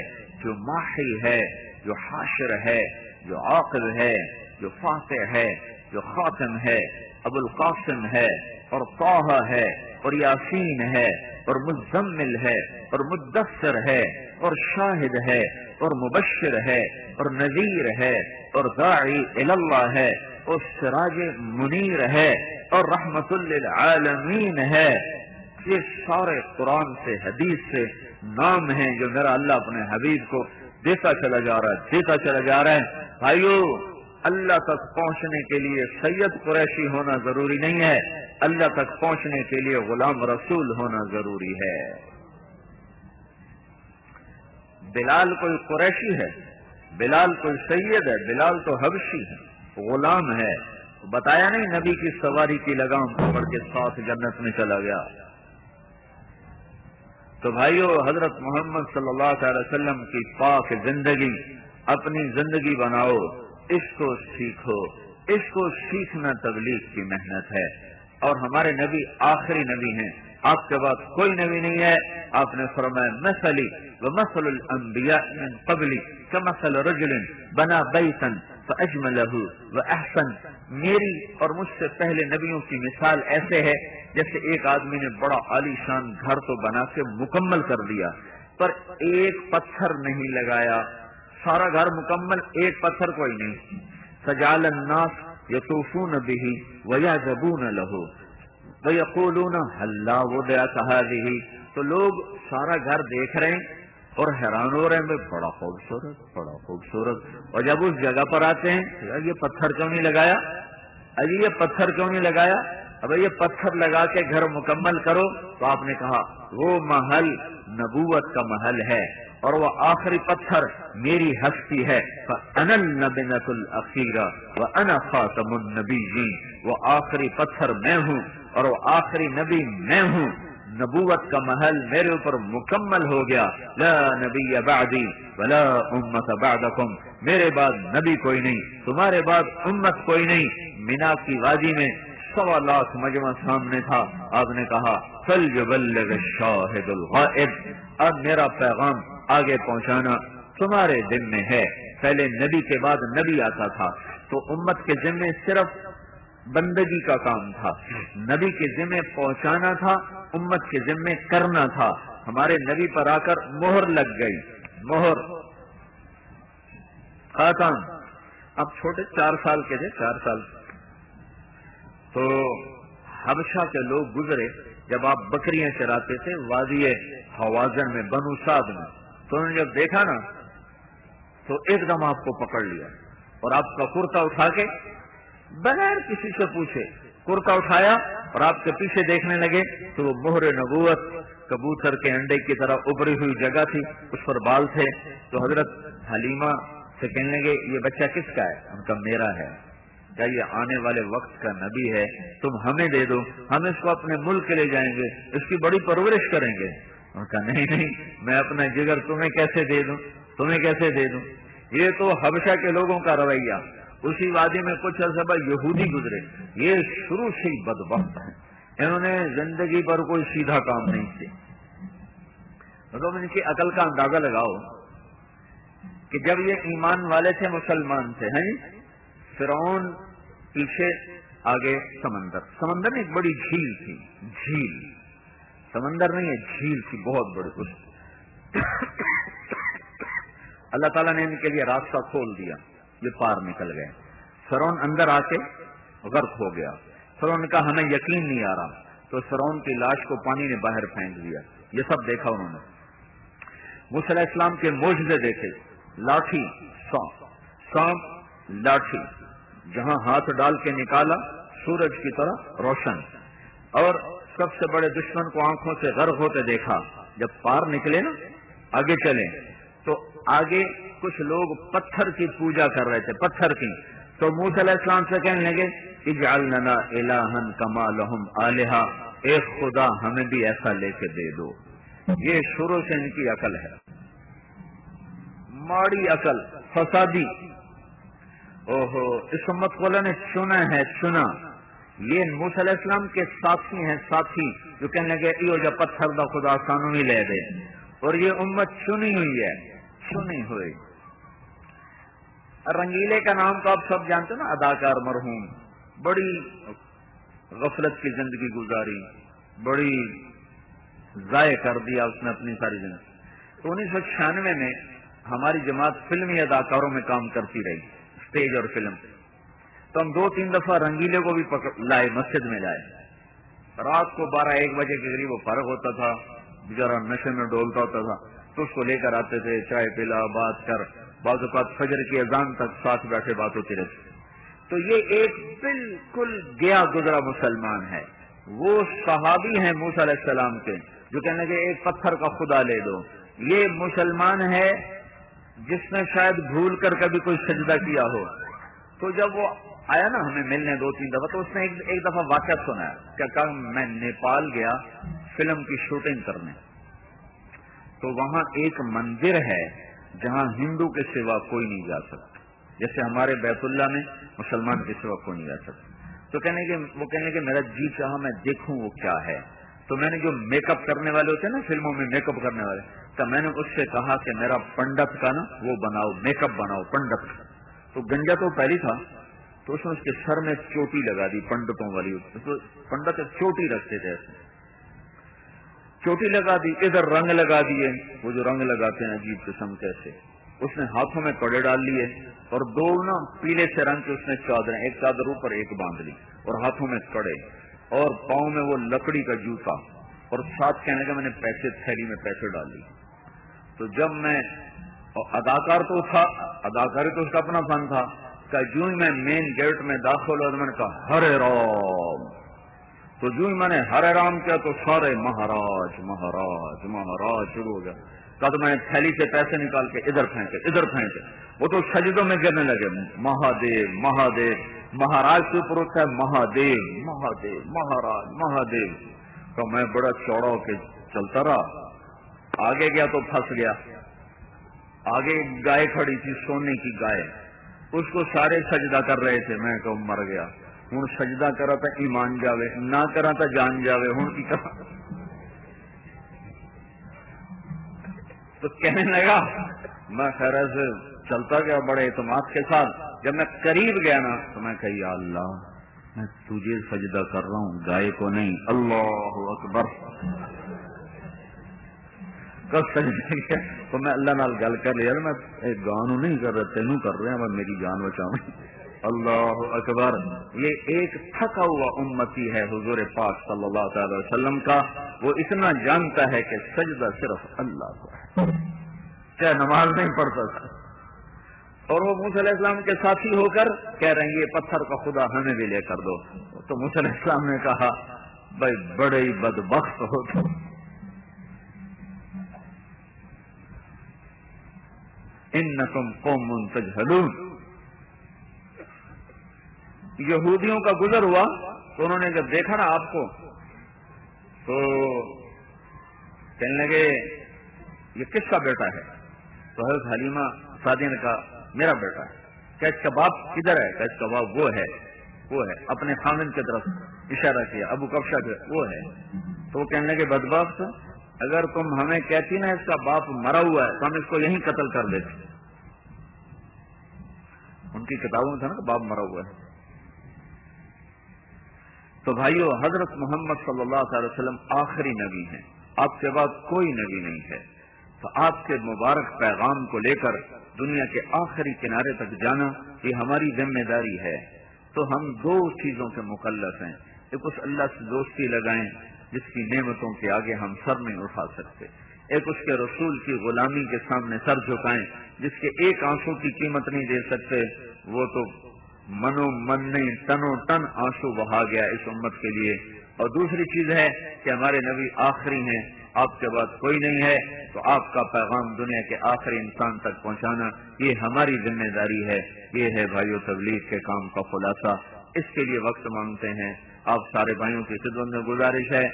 جو ماحی ہے، جو حاشر ہے، جو عاقب ہے، جو فاتح ہے، جو خاتم ہے، ابو القاسم ہے، اور طٰہٰ ہے، اور یاسین ہے، اور مزمل ہے، اور مدثر ہے، اور شاہد ہے، اور مبشر ہے، اور نذیر ہے، اور داعی الی اللہ ہے، اور سراج منیر ہے، اور رحمت للعالمین ہے۔ یہ سارے قرآن سے حدیث سے نام ہیں جو میرا اللہ اپنے حبیب کو دیتا چلا جا رہا ہے، دیتا چلا جا رہا ہے۔ بھائیو اللہ تک پہنچنے کے لیے سید قریشی ہونا ضروری نہیں ہے، اللہ تک پہنچنے کے لیے غلام رسول ہونا ضروری ہے۔ بلال کوئی قریشی ہے، بلال کوئی سید ہے، بلال تو حبشی ہے، غلام ہے۔ بتایا نہیں نبی کی سواری کی لگام پکڑ کے ساتھ جنت میں چلا گیا۔ تو بھائیو حضرت محمد صلی اللہ علیہ وسلم کی پاک زندگی اپنی زندگی بناؤ، اس کو سیکھو، اس کو سیکھنا تبلیغ کی محنت ہے۔ اور ہمارے نبی آخری نبی ہیں، آپ کے بعد کوئی نبی نہیں ہے۔ آپ نے فرمایا مثلی ومثل الانبیاء من قبلی کمثل رجل بنا بیتا فاجملہ واحسن، میری اور مجھ سے پہلے نبیوں کی مثال ایسے ہے جیسے ایک آدمی نے بڑا عالی شان گھر تو بنا کے مکمل کر دیا، پر ایک پتھر نہیں لگایا، سارا گھر مکمل، ایک پتھر کوئی نہیں. فجعل الناس یطوفون به ویعجبون له ویقولون هلا وضعت هذه، تو لوگ سارا گھر دیکھ رہے ہیں اور حیران ہو رہے ہیں، بڑا خوبصورت بڑا خوبصورت. اور جب اس جگہ پر آتے ہیں یہ پتھر کیوں نہیں لگایا، ابھی یہ پتھر کیوں نہیں لگایا، اب یہ پتھر لگا کے گھر مکمل کرو. تو آپ نے کہا وہ محل نبوت کا محل ہے اور وہ آخری پتھر میری ہستی ہے. فَأَنَا النَّبِنَةُ الْأَخِيرَةُ وَأَنَا خَاتَمُ النَّبِيِّينَ، وہ آخری پتھر میں ہوں اور وہ آخری نبی میں ہوں. نبوت کا محل میرے اوپر مکمل ہو گیا. لا نبی بعدی ولا امت بعدکم، میرے بعد نبی کوئی نہیں، تمہارے بعد امت کوئی نہیں. مینا کی وادی میں 1.25 لاکھ مجمع سامنے تھا. آپ نے کہا فَلْيُبَلِّغِ الشَّاهِدُ الْغَائِبُ، اب میرا پیغام آگے پہنچانا تمہارے ذمے ہے. پہلے نبی کے بعد نبی آتا تھا تو امت کے ذمے صرف بندگی کا کام تھا، نبی کے ذمے پہنچانا تھا، امت کے ذمے کرنا تھا. ہمارے نبی پر آ کر مہر لگ گئی، مہر خاتم. اب چھوٹے 4 سال کے تھے، 4 سال. تو حبشہ کے لوگ گزرے، جب آپ بکریاں چراتے تھے وادی حوازن میں، بنو سعد میں، تو انہوں نے جب دیکھا نا تو ایک دم آپ کو پکڑ لیا اور آپ کا کرتا اٹھا کے بغیر کسی سے پوچھے کرتا اٹھایا اور آپ کے پیچھے دیکھنے لگے تو وہ مہر نبوت کبوتر کے انڈے کی طرح ابری ہوئی جگہ تھی، اس پر بال تھے. تو حضرت حلیمہ سے کہنے لگے یہ بچہ کس کا ہے؟ ان کا میرا ہے. کیا یہ آنے والے وقت کا نبی ہے؟ تم ہمیں دے دو، ہم اس کو اپنے ملک لے جائیں گے، اس کی بڑی پرورش کریں گے. ان کا نہیں، میں اپنا جگر تمہیں کیسے دے دوں، تمہیں کیسے دے دوں. یہ تو حبشہ کے لوگوں کا رویہ. اسی وادی میں کچھ عرصہ بعد یہودی گزرے، یہ شروع سے ہی بدبخت ہیں، انہوں نے زندگی پر کوئی سیدھا کام نہیں کیا. مطلب ان کی عقل کا اندازہ لگاؤ کہ جب یہ ایمان والے تھے، مسلمان تھے، ہیں فرعون پیچھے، آگے سمندر، سمندر میں ایک بڑی جھیل تھی، جھیل، سمندر نہیں ہے، جھیل تھی بہت بڑی. اللہ تعالیٰ نے ان کے لیے راستہ کھول دیا، یہ پار نکل گئے. فرعون اندر آ کے غرق ہو گیا. فرعون نے کہا ہمیں یقین نہیں آ رہا، تو فرعون کی لاش کو پانی نے باہر پھینک دیا. یہ سب دیکھا انہوں نے. موسیٰ علیہ السلام کے معجزے دیکھے، لاٹھی سانپ لاٹھی، جہاں ہاتھ ڈال کے نکالا سورج کی طرح روشن. اور سب سے بڑے دشمن کو آنکھوں سے غرق ہوتے دیکھا. جب پار نکلے نا، آگے چلے تو آگے کچھ لوگ پتھر کی پوجا کر رہے تھے، پتھر کی. تو موسیٰ علیہ السلام سے کہنے لگے اجعل لنا الہا کما لہم آلہا، ایک خدا ہمیں بھی ایسا لے کے دے دو. یہ شروع سے ان کی عقل ہے، ماڑی عقل، فسادی. اوہو، اس امت کو اللہ نے چنا ہے، چنا. یہ موسیٰ علیہ السلام کے ساتھی ہیں، ساتھی جو کہنے لگے ایو جا پتھر دا خدا سانو ہی لے دے. اور یہ امت چنی ہوئی ہے، چنی ہوئی. رنگیلے کا نام تو آپ سب جانتے نا، اداکار مرحوم، بڑی غفلت کی زندگی گزاری، بڑی ضائع کر دیا اس نے اپنی ساری زندگی. تو 1996 میں ہماری جماعت فلمی اداکاروں میں کام کرتی رہی، اسٹیج اور فلم. تو ہم 2-3 دفعہ رنگیلے کو بھی لائے، مسجد میں لائے. رات کو 12-1 بجے کے قریب وہ فارغ ہوتا تھا، بیچارہ نشے میں ڈولتا ہوتا تھا، تو اس کو لے کر آتے تھے، چائے پلا، بات کر، بعض اوقات فجر کی اذان تک ساتھ بیٹھے بات ہوتی رہتی. تو یہ ایک بالکل گیا گزرا مسلمان ہے. وہ صحابی ہیں موسیٰ علیہ السلام کے جو کہنے کہ ایک پتھر کا خدا لے دو. یہ مسلمان ہے جس نے شاید بھول کر کبھی کوئی سجدہ کیا ہو. تو جب وہ آیا نا ہمیں ملنے 2-3 دفعہ، تو اس نے ایک دفعہ واقعہ سنایا. کیا کہا، میں نیپال گیا فلم کی شوٹنگ کرنے، تو وہاں ایک مندر ہے جہاں ہندو کے سوا کوئی نہیں جا سکتا، جیسے ہمارے بیت اللہ میں مسلمان کے سوا کوئی نہیں جا سکتا. تو وہ کہنے کہ میرا جی چاہا میں دیکھوں وہ کیا ہے. تو میں نے جو میک اپ کرنے والے ہوتے ہیں نا فلموں میں، میک اپ کرنے والے، تو میں نے اس سے کہا کہ میرا پنڈت کا نا وہ بناؤ، میک اپ بناؤ پنڈت کا. تو گنجا تو پہلی تھا، تو اس نے اس کے سر میں چوٹی لگا دی، پنڈتوں والی. تو پنڈت چوٹی رکھتے تھے ایسے. تو میں نے کہا کہ یہ کیا ہے؟ تو کہنے لگے کہ میرا پنڈت کا نا وہ بناؤ، میک اپ بناؤ پنڈت کا. تو گنجا تو پہلی تھا، تو اس نے اس کے سر میں چوٹی لگا دی، پنڈتوں والی. چوٹی لگا دی، ادھر رنگ لگا دیے، وہ جو رنگ لگاتے ہیں عجیب قسم کیسے. اس نے ہاتھوں میں کڑے ڈال لیے اور دو نا پیلے سے رنگ کے اس نے چادریں، ایک چادر اوپر ایک باندھ لی اور ہاتھوں میں کڑے اور پاؤں میں وہ لکڑی کا جوتا اور ساتھ کہنے کا میں نے پیسے تھیلی میں پیسے ڈال لی. تو جب میں اداکار تو تھا، اداکاری تو اس کا اپنا فن تھا، کہ جو ہی میں مین گیٹ میں داخل ہوا تو میں نے کہا ہرے رام. تو جو ہی میں نے ہرے رام کیا تو سارے مہاراج مہاراج مہاراج شروع ہو گیا. کہا تو میں نے تھیلی سے پیسے نکال کے ادھر پھینکے ادھر پھینکے، وہ تو سجدوں میں گرنے لگے. مہادیو مہادیو، مہاراج کے اوپر ہوتا ہے مہادیو مہادیو مہاراج مہادیو. تو میں بڑا چوڑا ہو کے چلتا رہا، آگے گیا تو پھنس گیا. آگے گائے کھڑی تھی، سونے کی گائے، اس کو سارے سجدہ کر رہے تھے. میں کہ مر گیا ہوں، سجدہ کرا تھا ایمان جاوے، نہ کرا تھا جان جاوے. ہوں کی کرا تو کہنے لگا، میں خیر سے چلتا گیا بڑے اعتماد کے ساتھ. جب میں قریب گیا نا تو میں کہا یا اللہ میں تجھے سجدہ کر رہا ہوں، گائے کو نہیں. اللہ اکبر. سجدہ کیا تو میں اللہ نال گل کر لیا، میں گانو نہیں کر رہا، تینوں کر رہے ہیں، میں میری جان بچاؤں. اللہ اکبر. یہ ایک تھکا ہوا امتی ہے حضور پاک صلی اللہ تعالی وسلم کا، وہ اتنا جانتا ہے کہ سجدہ صرف اللہ کو ہے، چاہے نماز نہیں پڑھتا تھا. اور وہ موسیٰ علیہ السلام کے ساتھی ہو کر کہہ رہے ہیں یہ پتھر کا خدا ہمیں بھی لے کر دو. تو موسیٰ علیہ السلام نے کہا بھائی بڑے ہی بدبخت ہو تم، انکم قوم تجہلون. یہودیوں کا گزر ہوا تو انہوں نے جب دیکھا نا آپ کو تو کہنے لگے یہ کس کا بیٹا ہے؟ تو حضرت حلیمہ سعدیہ نے کہا میرا بیٹا ہے. کہ اس کا باپ کدھر ہے؟ کہ اس کا باپ وہ ہے وہ ہے. اپنے خامن کی طرف اشارہ کیا، ابو کبشہ جو وہ ہے. تو وہ کہنے لگے بدبخت، اگر تم ہمیں کہتی نا اس کا باپ مرا ہوا ہے تو ہم اس کو یہیں قتل کر دیتے. ان کی کتابوں میں تھا نا کہ باپ مرا ہوا ہے. تو بھائیو حضرت محمد صلی اللہ علیہ وسلم آخری نبی ہیں، آپ کے بعد کوئی نبی نہیں ہے. تو آپ کے مبارک پیغام کو لے کر دنیا کے آخری کنارے تک جانا یہ ہماری ذمہ داری ہے. تو ہم دو چیزوں کے مکلف ہیں، ایک اس اللہ سے دوستی لگائیں جس کی نعمتوں کے آگے ہم سر نہیں اٹھا سکتے، ایک اس کے رسول کی غلامی کے سامنے سر جھکائیں جس کے ایک آنسو کی قیمت نہیں دے سکتے. وہ تو منو من نہیں تنو تن آنسو بہا گیا اس امت کے لیے. اور دوسری چیز ہے کہ ہمارے نبی آخری ہیں، آپ کے بعد کوئی نہیں ہے. تو آپ کا پیغام دنیا کے آخری انسان تک پہنچانا یہ ہماری ذمہ داری ہے. یہ ہے بھائیو تبلیغ کے کام کا خلاصہ. اس کے لیے وقت مانگتے ہیں. آپ سارے بھائیوں کی خدمت میں گزارش ہے،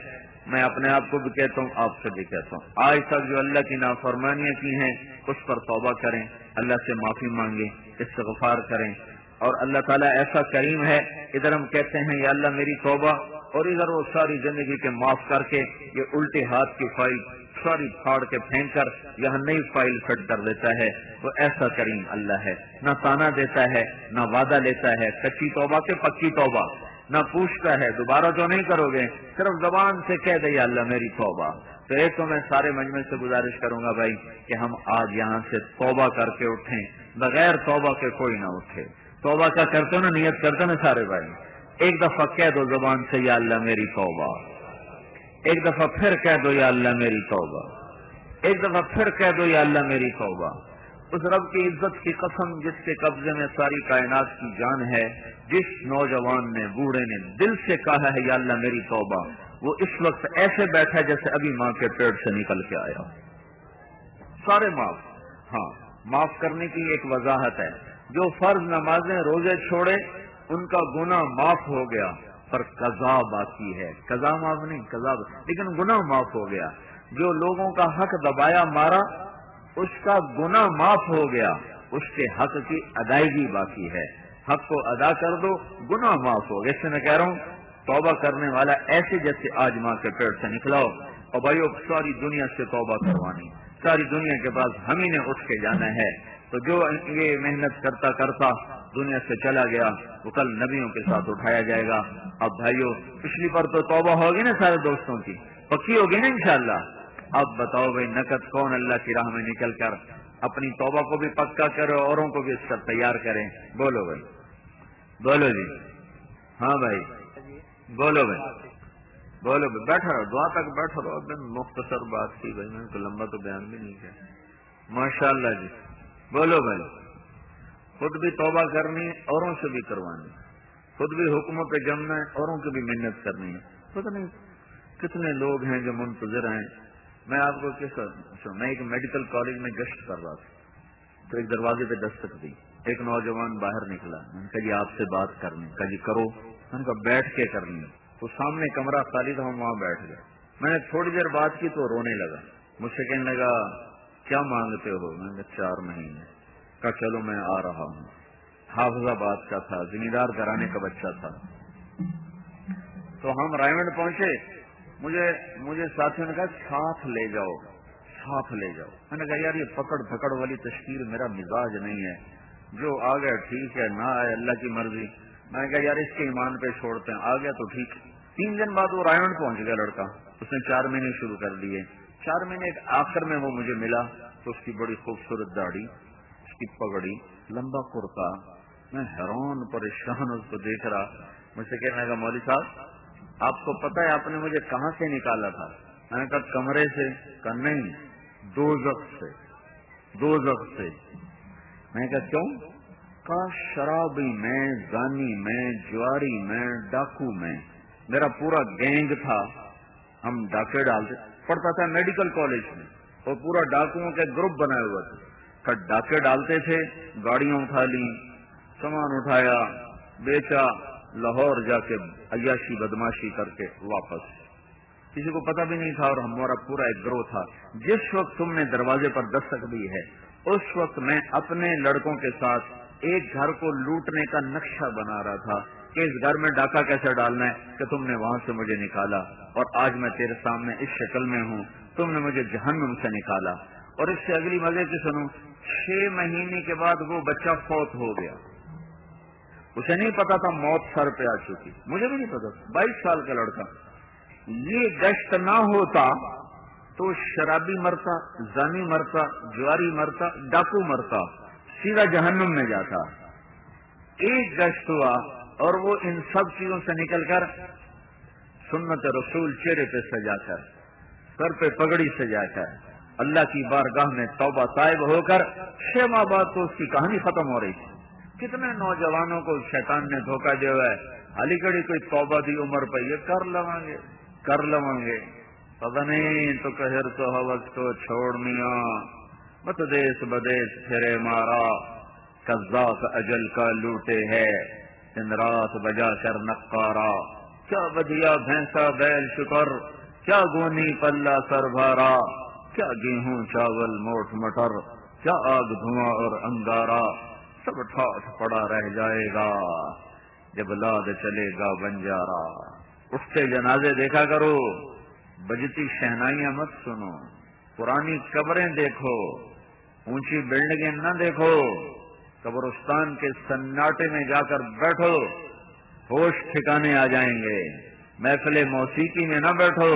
میں اپنے آپ کو بھی کہتا ہوں، آپ سے بھی کہتا ہوں، آج تک جو اللہ کی نافرمانیاں کی ہیں اس پر توبہ کریں، اللہ سے معافی مانگیں، استغفار کریں. اور اللہ تعالیٰ ایسا کریم ہے، ادھر ہم کہتے ہیں یا اللہ میری توبہ، اور ادھر وہ ساری زندگی کے معاف کر کے یہ الٹے ہاتھ کی فائل ساری پھاڑ کے پھینک کر یہاں نئی فائل فٹ کر دیتا ہے. وہ ایسا کریم اللہ ہے، نہ تانا دیتا ہے نہ وعدہ لیتا ہے کچی توبہ کے پکی توبہ، نہ پوچھتا ہے دوبارہ تو نہیں کرو گے، صرف زبان سے کہہ دے یا اللہ میری توبہ. تو ایک تو میں سارے مجمع سے گزارش کروں گا بھائی کہ ہم آج یہاں سے توبہ کر کے اٹھیں، بغیر توبہ کے کوئی نہ اٹھے. توبہ کا کرتے نا، نیت کرتے نا سارے بھائی، ایک دفعہ کہہ دو زبان سے یا اللہ میری توبہ، ایک دفعہ پھر کہہ دو یا اللہ میری توبہ، ایک دفعہ پھر کہہ دو یا اللہ میری توبہ. اس رب کی عزت کی قسم جس کے قبضے میں ساری کائنات کی جان ہے، جس نوجوان نے بوڑھے نے دل سے کہا ہے یا اللہ میری توبہ، وہ اس وقت ایسے بیٹھا جیسے ابھی ماں کے پیٹ سے نکل کے آیا. سارے معاف. ہاں معاف کرنے کی ایک وضاحت ہے، جو فرض نمازیں روزے چھوڑے ان کا گناہ معاف ہو گیا، پر قضا باقی ہے. قضا معاف نہیں، قضا لیکن گناہ معاف ہو گیا. جو لوگوں کا حق دبایا مارا اس کا گناہ معاف ہو گیا، اس کے حق کی ادائیگی باقی ہے. حق کو ادا کر دو، گناہ معاف ہو گیا. اس سے میں کہہ رہا ہوں توبہ کرنے والا ایسے جیسے آج ماں کے پیٹ سے نکلا ہو. اور بھائیو ساری دنیا سے توبہ کروانی، ساری دنیا کے پاس ہم ہی نے اٹھ کے جانا ہے. تو جو یہ محنت کرتا کرتا دنیا سے چلا گیا وہ کل نبیوں کے ساتھ اٹھایا جائے گا. اب بھائیو پچھلی پر تو توبہ ہوگی نا سارے دوستوں کی، پکی ہوگی نا انشاءاللہ. اب بتاؤ بھائی نقد کون اللہ کی راہ میں نکل کر اپنی توبہ کو بھی پکا کرے اوروں کو بھی اس پر تیار کریں؟ بولو بھائی، بولو جی. ہاں بھائی بولو بھائی، بولو بھائی. بیٹھا رہو، دعا تک بیٹھا رہو. اب مختصر بات تھی بھائی، میں نے تو لمبا تو بیان بھی نہیں کیا. ماشاء اللہ جی. بولو بھائی. خود بھی توبہ کرنی، اوروں سے بھی کروانی. خود بھی حکموں پہ جمنا ہے، اوروں کی بھی محنت کرنی ہے. پتہ نہیں کتنے لوگ ہیں جو منتظر ہیں. میں آپ کو میں ایک میڈیکل کالج میں گشت کر رہا تھا تو ایک دروازے پہ دستک دی. ایک نوجوان باہر نکلا. میں نے کہا جی آپ سے بات کرنی. کہا جی کرو. میں نے کہا بیٹھ کے کرنی. تو سامنے کمرہ خالی تھا، ہم وہاں بیٹھ گئے. میں نے تھوڑی دیر بات کی تو رونے لگا. مجھ سے کہنے لگا کیا مانگتے ہو؟ میں نے کہا 4 مہینے. کہا چلو میں آ رہا ہوں. حافظ آباد کا تھا، زمیندار گھرانے کا بچہ تھا. تو ہم رائمنڈ پہنچے. مجھے ساتھیوں نے کہا ساتھ لے جاؤ، ساتھ لے جاؤ. میں نے کہا یار یہ پکڑ پھکڑ والی تشکیل میرا مزاج نہیں ہے. جو آ گیا ٹھیک ہے، نہ آئے اللہ کی مرضی. میں نے کہا یار اس کے ایمان پہ چھوڑتے ہیں. آ گیا تو ٹھیک. 3 دن بعد وہ رائمنڈ پہنچ گیا لڑکا. اس نے 4 مہینے شروع کر دیے. 4 مہینے آخر میں وہ مجھے ملا تو اس کی بڑی خوبصورت داڑھی، اس کی پگڑی، لمبا کرتا. میں حیران پریشان اس کو دیکھ رہا. مجھ سے کہنے لگا مولوی صاحب آپ کو پتہ ہے آپ نے مجھے کہاں سے نکالا تھا؟ میں نے کہا کمرے سے. کہا نہیں، دوزخ سے. دوزخ سے. میں نے کہا کیوں؟ کہا شرابی میں، زانی میں، جواری میں، ڈاکو میں. میرا پورا گینگ تھا. ہم ڈاکے ڈالتے. پڑھتا تھا میڈیکل کالج میں اور پورا ڈاکوؤں کے گروپ بنائے ہوئے تھے. کہ ڈاکے ڈالتے تھے، گاڑیاں اٹھا لی، سامان اٹھایا، بیچا، لاہور جا کے عیاشی بدماشی کر کے واپس. کسی کو پتہ بھی نہیں تھا اور ہمارا پورا ایک گروہ تھا. جس وقت تم نے دروازے پر دستک دی ہے اس وقت میں اپنے لڑکوں کے ساتھ ایک گھر کو لوٹنے کا نقشہ بنا رہا تھا کہ اس گھر میں ڈاکہ کیسے ڈالنا ہے کہ تم نے وہاں سے مجھے نکالا اور آج میں تیرے سامنے اس شکل میں ہوں. تم نے مجھے جہنم سے نکالا. اور اس سے اگلی مزے کی سنو. 6 مہینے کے بعد وہ بچہ فوت ہو گیا. اسے نہیں پتا تھا موت سر پہ آ چکی. مجھے بھی نہیں پتا. 22 سال کا لڑکا. یہ گشت نہ ہوتا تو شرابی مرتا، زانی مرتا، جواری مرتا، ڈاکو مرتا، سیدھا جہنم میں جاتا. ایک گشت ہوا اور وہ ان سب چیزوں سے نکل کر سنت رسول چہرے پہ سجا کر، سر پہ پگڑی سجا کر اللہ کی بارگاہ میں توبہ طائب ہو کر 6 ماہ بعد تو اس کی کہانی ختم ہو رہی تھی. کتنے نوجوانوں کو شیطان نے دھوکہ دیا ہوا ہے. علی گڑھی کوئی توبہ دی عمر پہ یہ کر لوں گے. پتہ نہیں تو کہر تو حوث کو چھوڑنیا مت دیس بدیس پھرے مارا. قذاق اجل کا لوٹے ہے دن رات بجا کر نقارا. کیا بدیا بھینسا بیل شکر، کیا گونی پلہ سر بھارا. کیا گیہوں چاول موٹ مٹر، کیا آگ دھواں اور انگارا. سب ٹھاٹ پڑا رہ جائے گا جب لاد چلے گا بنجارا. اٹھتے جنازے دیکھا کرو، بجتی شہنائیاں مت سنو. پرانی قبریں دیکھو، اونچی بلڈنگیں نہ دیکھو. قبرستان کے سناٹے میں جا کر بیٹھو، ہوش ٹھکانے آ جائیں گے. محفل موسیقی میں نہ بیٹھو،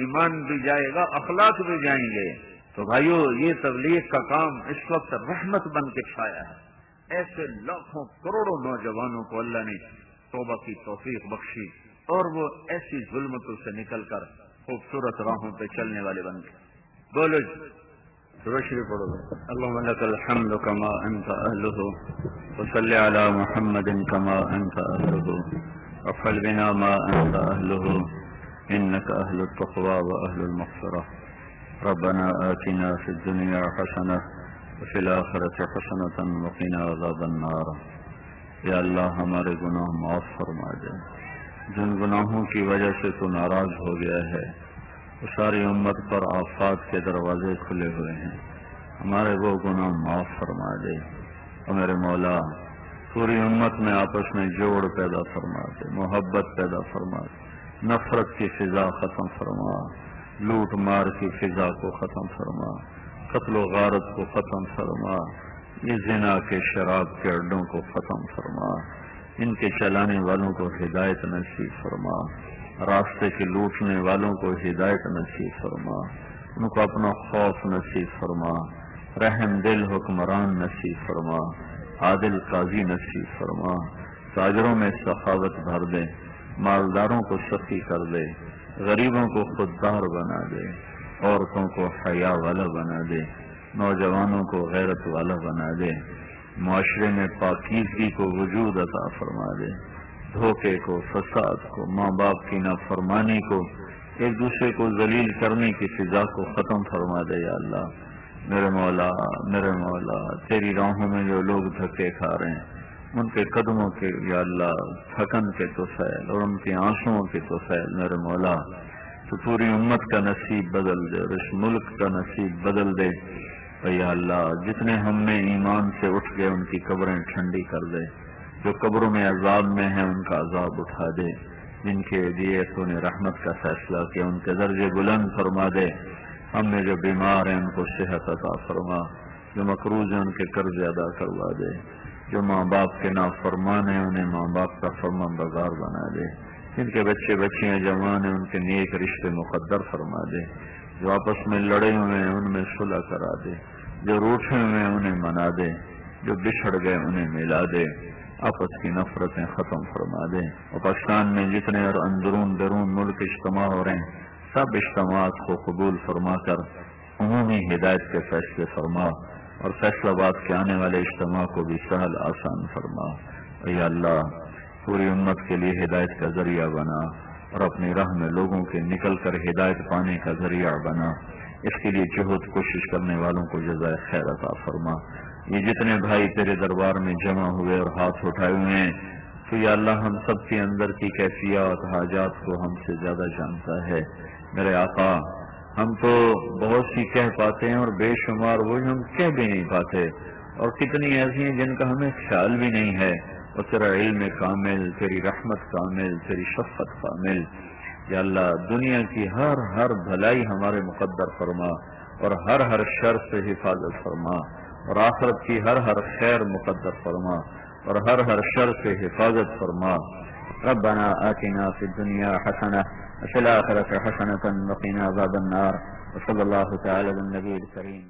ایمان بھی جائے گا، اخلاق بھی جائیں گے. تو بھائیو یہ تبلیغ کا کام اس وقت رحمت بن کے چھایا ہے. ایسے لاکھوں کروڑوں نوجوانوں کو اللہ نے توبہ کی توفیق بخشی اور وہ ایسی ظلمتوں سے نکل کر خوبصورت راہوں پہ چلنے والے بن گئے. بولو درود شریف پڑھو. اللهم لك الحمد كما انت اهله وصل على محمد كما انت اهله وافعل بنا ما انت اهله انك اهل التقوى واهل المغفرة. ربنا آتنا في الدنيا حسنة وفي الآخرة حسنة وقنا عذاب النار. یا اللہ ہمارے گناہ معاف فرما دے. جن گناہوں کی وجہ سے تو ناراض ہو گیا ہے وہ ساری امت پر آفات کے دروازے کھلے ہوئے ہیں. ہمارے وہ گناہ معاف فرما دے. اور میرے مولا پوری امت میں آپس میں جوڑ پیدا فرما دے، محبت پیدا فرما دے. نفرت کی فضا ختم فرما، لوٹ مار کی فضا کو ختم فرما، قتل و غارت کو ختم فرما، یہ زنا کے شراب کے اڈوں کو ختم فرما، ان کے چلانے والوں کو ہدایت نصیب فرما. راستے کے لوٹنے والوں کو ہدایت نصیب فرما، ان کو اپنا خوف نصیب فرما، رحم دل حکمران نصیب فرما، عادل قاضی نصیب فرما، تاجروں میں سخاوت بھر دے، مالداروں کو سخی کر دے، غریبوں کو خوددار بنا دے، عورتوں کو حیا والا بنا دے، نوجوانوں کو غیرت والا بنا دے، معاشرے میں پاکیزگی کو وجود عطا فرما دے، دھوکے کو، فساد کو، ماں باپ کی نافرمانی کو، ایک دوسرے کو ذلیل کرنے کی فضا کو ختم فرما دے یا اللہ۔ میرے مولا، میرے مولا، تیری راہوں میں جو لوگ دھکے کھا رہے ہیں ان کے قدموں کے یا اللہ تھکن کے طفیل اور ان کے آنسوؤں کے طفیل میرے مولا تو پوری امت کا نصیب بدل دے اور اس ملک کا نصیب بدل دے۔ یا اللہ جتنے ہم میں ایمان سے اٹھ گئے ان کی قبریں ٹھنڈی کر دے، جو قبروں میں عذاب میں ہیں ان کا عذاب اٹھا دے، جن کے لیے تو نے رحمت کا فیصلہ کیا ان کے درجے بلند فرما دے، ہم میں جو بیمار ہیں ان کو صحت عطا فرما، جو مقروض ہیں ان کے قرض ادا کروا دے، جو ماں باپ کے نافرمان ہیں انہیں ماں باپ کا فرما بردار بنا دے، جن کے بچے بچیاں جوان ہیں ان کے نیک رشتے مقدر فرما دے، جو آپس میں لڑے ہوئے ہیں ان میں صلح کرا دے، جو روٹھے ہوئے ہیں انہیں منا دے، جو بچھڑ گئے انہیں ملا دے، آپس کی نفرتیں ختم فرما دے۔ اور پاکستان میں جتنے اور اندرون بیرون ملک اجتماع ہو رہے ہیں سب اجتماعات کو قبول فرما کر عمومی ہدایت کے فیصلے فرما، اور فیصل آباد کے آنے والے اجتماع کو بھی سہل آسان فرما۔ یا اللہ پوری امت کے لیے ہدایت کا ذریعہ بنا اور اپنی راہ میں لوگوں کے نکل کر ہدایت پانے کا ذریعہ بنا، اس کے لیے جہد کوشش کرنے والوں کو جزائے خیر عطا فرما۔ یہ جتنے بھائی تیرے دربار میں جمع ہوئے اور ہاتھ اٹھائے ہوئے ہیں تو یا اللہ ہم سب کے اندر کی کیفیات حاجات کو ہم سے زیادہ جانتا ہے۔ میرے آقا ہم تو بہت سی کہہ پاتے ہیں اور بے شمار وہ ہم کہہ بھی نہیں پاتے، اور کتنی ایسی ہیں جن کا ہمیں خیال بھی نہیں ہے، اور تیرا علم کامل، تیری رحمت کامل، تیری شفقت کامل۔ یا اللہ دنیا کی ہر بھلائی ہمارے مقدر فرما اور ہر شر سے حفاظت فرما، اور آخرت کی ہر خیر مقدر فرما اور ہر شر سے حفاظت فرما۔ ربنا آتنا فی الدنیا حسنہ وفی الآخرة حسنة وقنا عذاب النار، وصلی اللہ تعالی علی النبی الکریم۔